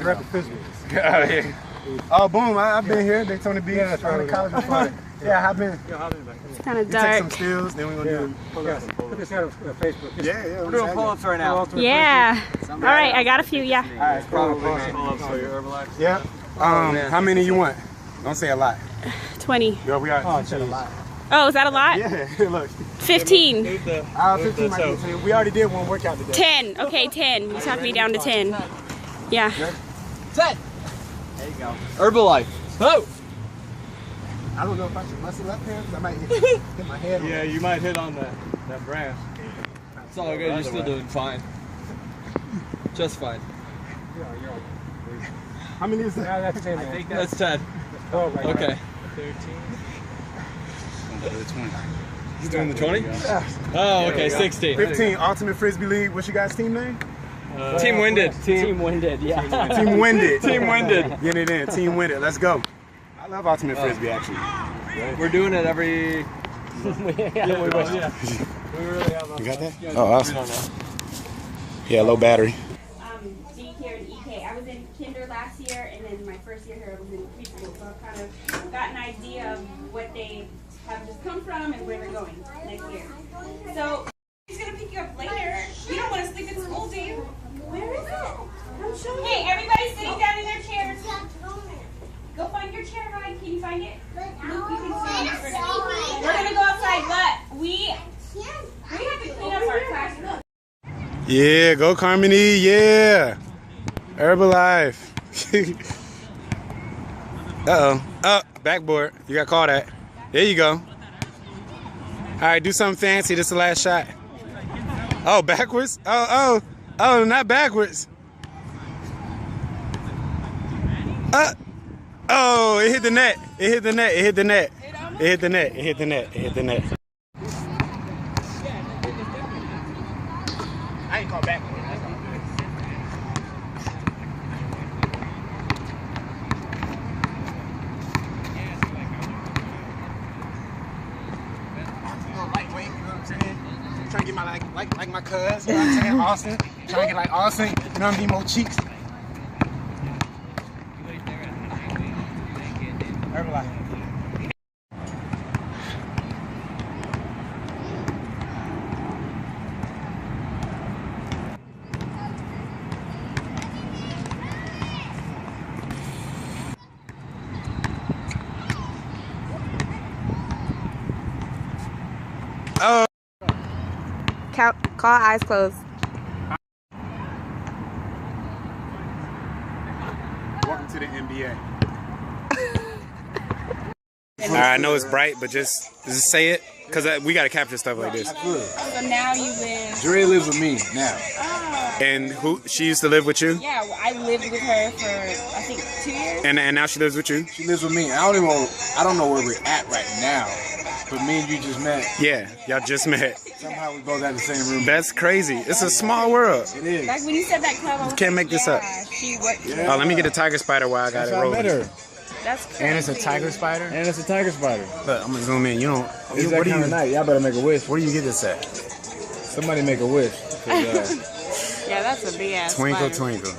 Speaker 6: Rapid Frisbee. Oh, boom. I've been here. Daytona Beach. Yeah, I'm in college before. Yeah, I've been.
Speaker 11: It's kind of
Speaker 6: We
Speaker 11: dark.
Speaker 6: take some stills, then we're going to do pull-ups. Put this out on Facebook. Yeah.
Speaker 12: We're doing pull-ups right now.
Speaker 11: Yeah. All right, I got a few, yeah.
Speaker 6: All right,
Speaker 12: Pull-ups for your Herbalife.
Speaker 6: Yeah. How many you want? Don't say a lot.
Speaker 11: 20.
Speaker 6: Yo, we got a lot.
Speaker 11: Oh, is that a lot?
Speaker 6: Yeah, look.
Speaker 11: 15.
Speaker 6: 15 might be 10. We already did one workout today.
Speaker 11: 10. Okay, 10. You talked me down to 10. Yeah.
Speaker 12: 10. There you go. Herbalife. Oh!
Speaker 6: I don't know if I should muscle up here because I might hit my head.
Speaker 12: Yeah, you might hit on that branch. It's all good. You're still doing fine. Just fine.
Speaker 6: How many is that? That's 10.
Speaker 12: I think that's 10. Okay. 13. He's doing the 20? Oh, okay, 16.
Speaker 6: 15, Ultimate Frisbee League. What's your guys' team name?
Speaker 12: Team Winded.
Speaker 3: Team Winded, yeah.
Speaker 6: Team Winded.
Speaker 12: Team Winded.
Speaker 6: Get it in. Team Winded. Let's go. I love Ultimate Frisbee, actually.
Speaker 12: We're doing it every...
Speaker 3: We really have
Speaker 6: You got that? Oh, awesome. Yeah, low battery.
Speaker 11: Daycare and EK. I was in kinder last year, and then my first year here I was in preschool, so I've kind of got an idea of what they have just come from and where they're going next year. So he's gonna pick you up later. You don't want to sleep at school, do you? Where is it? I'm showing. Hey, everybody's sitting down in their chairs. Go find your chair, Ryan. Can you find it? Luke, you can sit for now. We're gonna go outside, but we have to clean up our classroom.
Speaker 1: Yeah, go Carmony, yeah. Herbalife. Uh-oh. Oh, backboard. You got caught at. There you go. All right, do something fancy. This is the last shot. Oh, backwards? Oh, not backwards. Oh, it hit the net. It hit the net. It hit the net. It hit the net. It hit the net. It hit the net.
Speaker 6: I ain't called back. Lightweight, you know what I'm saying? Trying to get my like my cuz, you know what I'm saying? Austin. Trying to get like Austin, you know what I mean? More cheeks. Herbalife.
Speaker 1: Oh.
Speaker 11: Call eyes closed.
Speaker 6: Welcome to the NBA.
Speaker 1: All right, I know it's bright, but just say it, because we got to capture stuff like this.
Speaker 11: So now you live...
Speaker 2: Dre lives with me now.
Speaker 1: And she used to live with you?
Speaker 11: Yeah, well, I lived with her for, I think, 2 years.
Speaker 1: And now she lives with you?
Speaker 2: She lives with me. I don't know where we're at right now, but me and you just met.
Speaker 1: Yeah, y'all just met.
Speaker 2: Somehow we both had the same room.
Speaker 1: That's crazy. It's a small world.
Speaker 2: It is.
Speaker 11: Like when you said that club, I was
Speaker 1: Can't make this up.
Speaker 11: She worked.
Speaker 1: Oh, let me get a tiger spider while I got it rolling.
Speaker 2: I met her.
Speaker 11: That's crazy.
Speaker 6: And it's a tiger spider?
Speaker 2: And it's a tiger spider.
Speaker 6: Look, I'm gonna zoom in. You don't.
Speaker 2: It's that kind of night. Y'all better make a wish.
Speaker 6: Where do you get this at?
Speaker 2: Somebody make a wish.
Speaker 11: Yeah, that's a big ass
Speaker 1: Twinkle,
Speaker 11: spider.
Speaker 1: twinkle.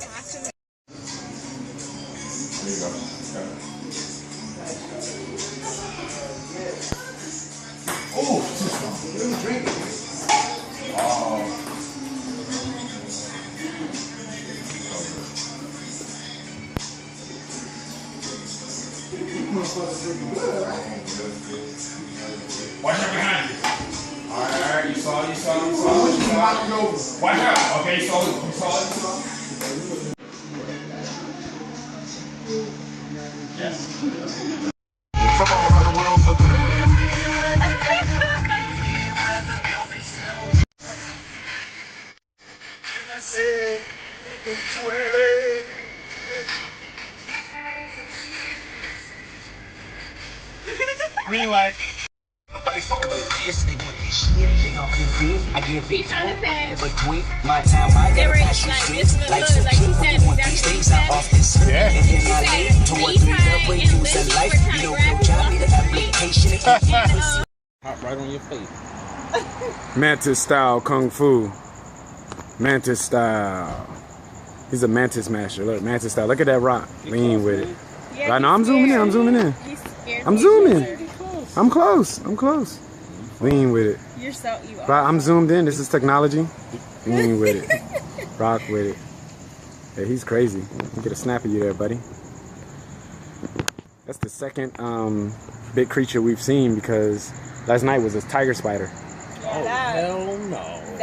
Speaker 2: Oh, drink.
Speaker 20: Watch out behind you. Alright, you saw it. Watch out. Okay, you saw it. Yes.
Speaker 6: Green light.
Speaker 21: I get beat between my time. I got like she said, like these things I often see. And then I lead to what we love when you was in life. You know, no job, need an application.
Speaker 12: Hop right on your face.
Speaker 1: Mantis style kung fu. Mantis style. He's a mantis master. Look, mantis style. Look at that rock. Lean with it.
Speaker 11: Yeah,
Speaker 1: I know I'm zooming in. I'm zooming in. I'm zooming. I'm close. I'm close. Lean with it.
Speaker 11: You're so you are.
Speaker 1: Right, I'm zoomed in. This is technology. Lean with it. Rock with it. Yeah, he's crazy. I'll get a snap of you there, buddy. That's the second big creature we've seen because last night was a tiger spider.
Speaker 2: Oh, hell no.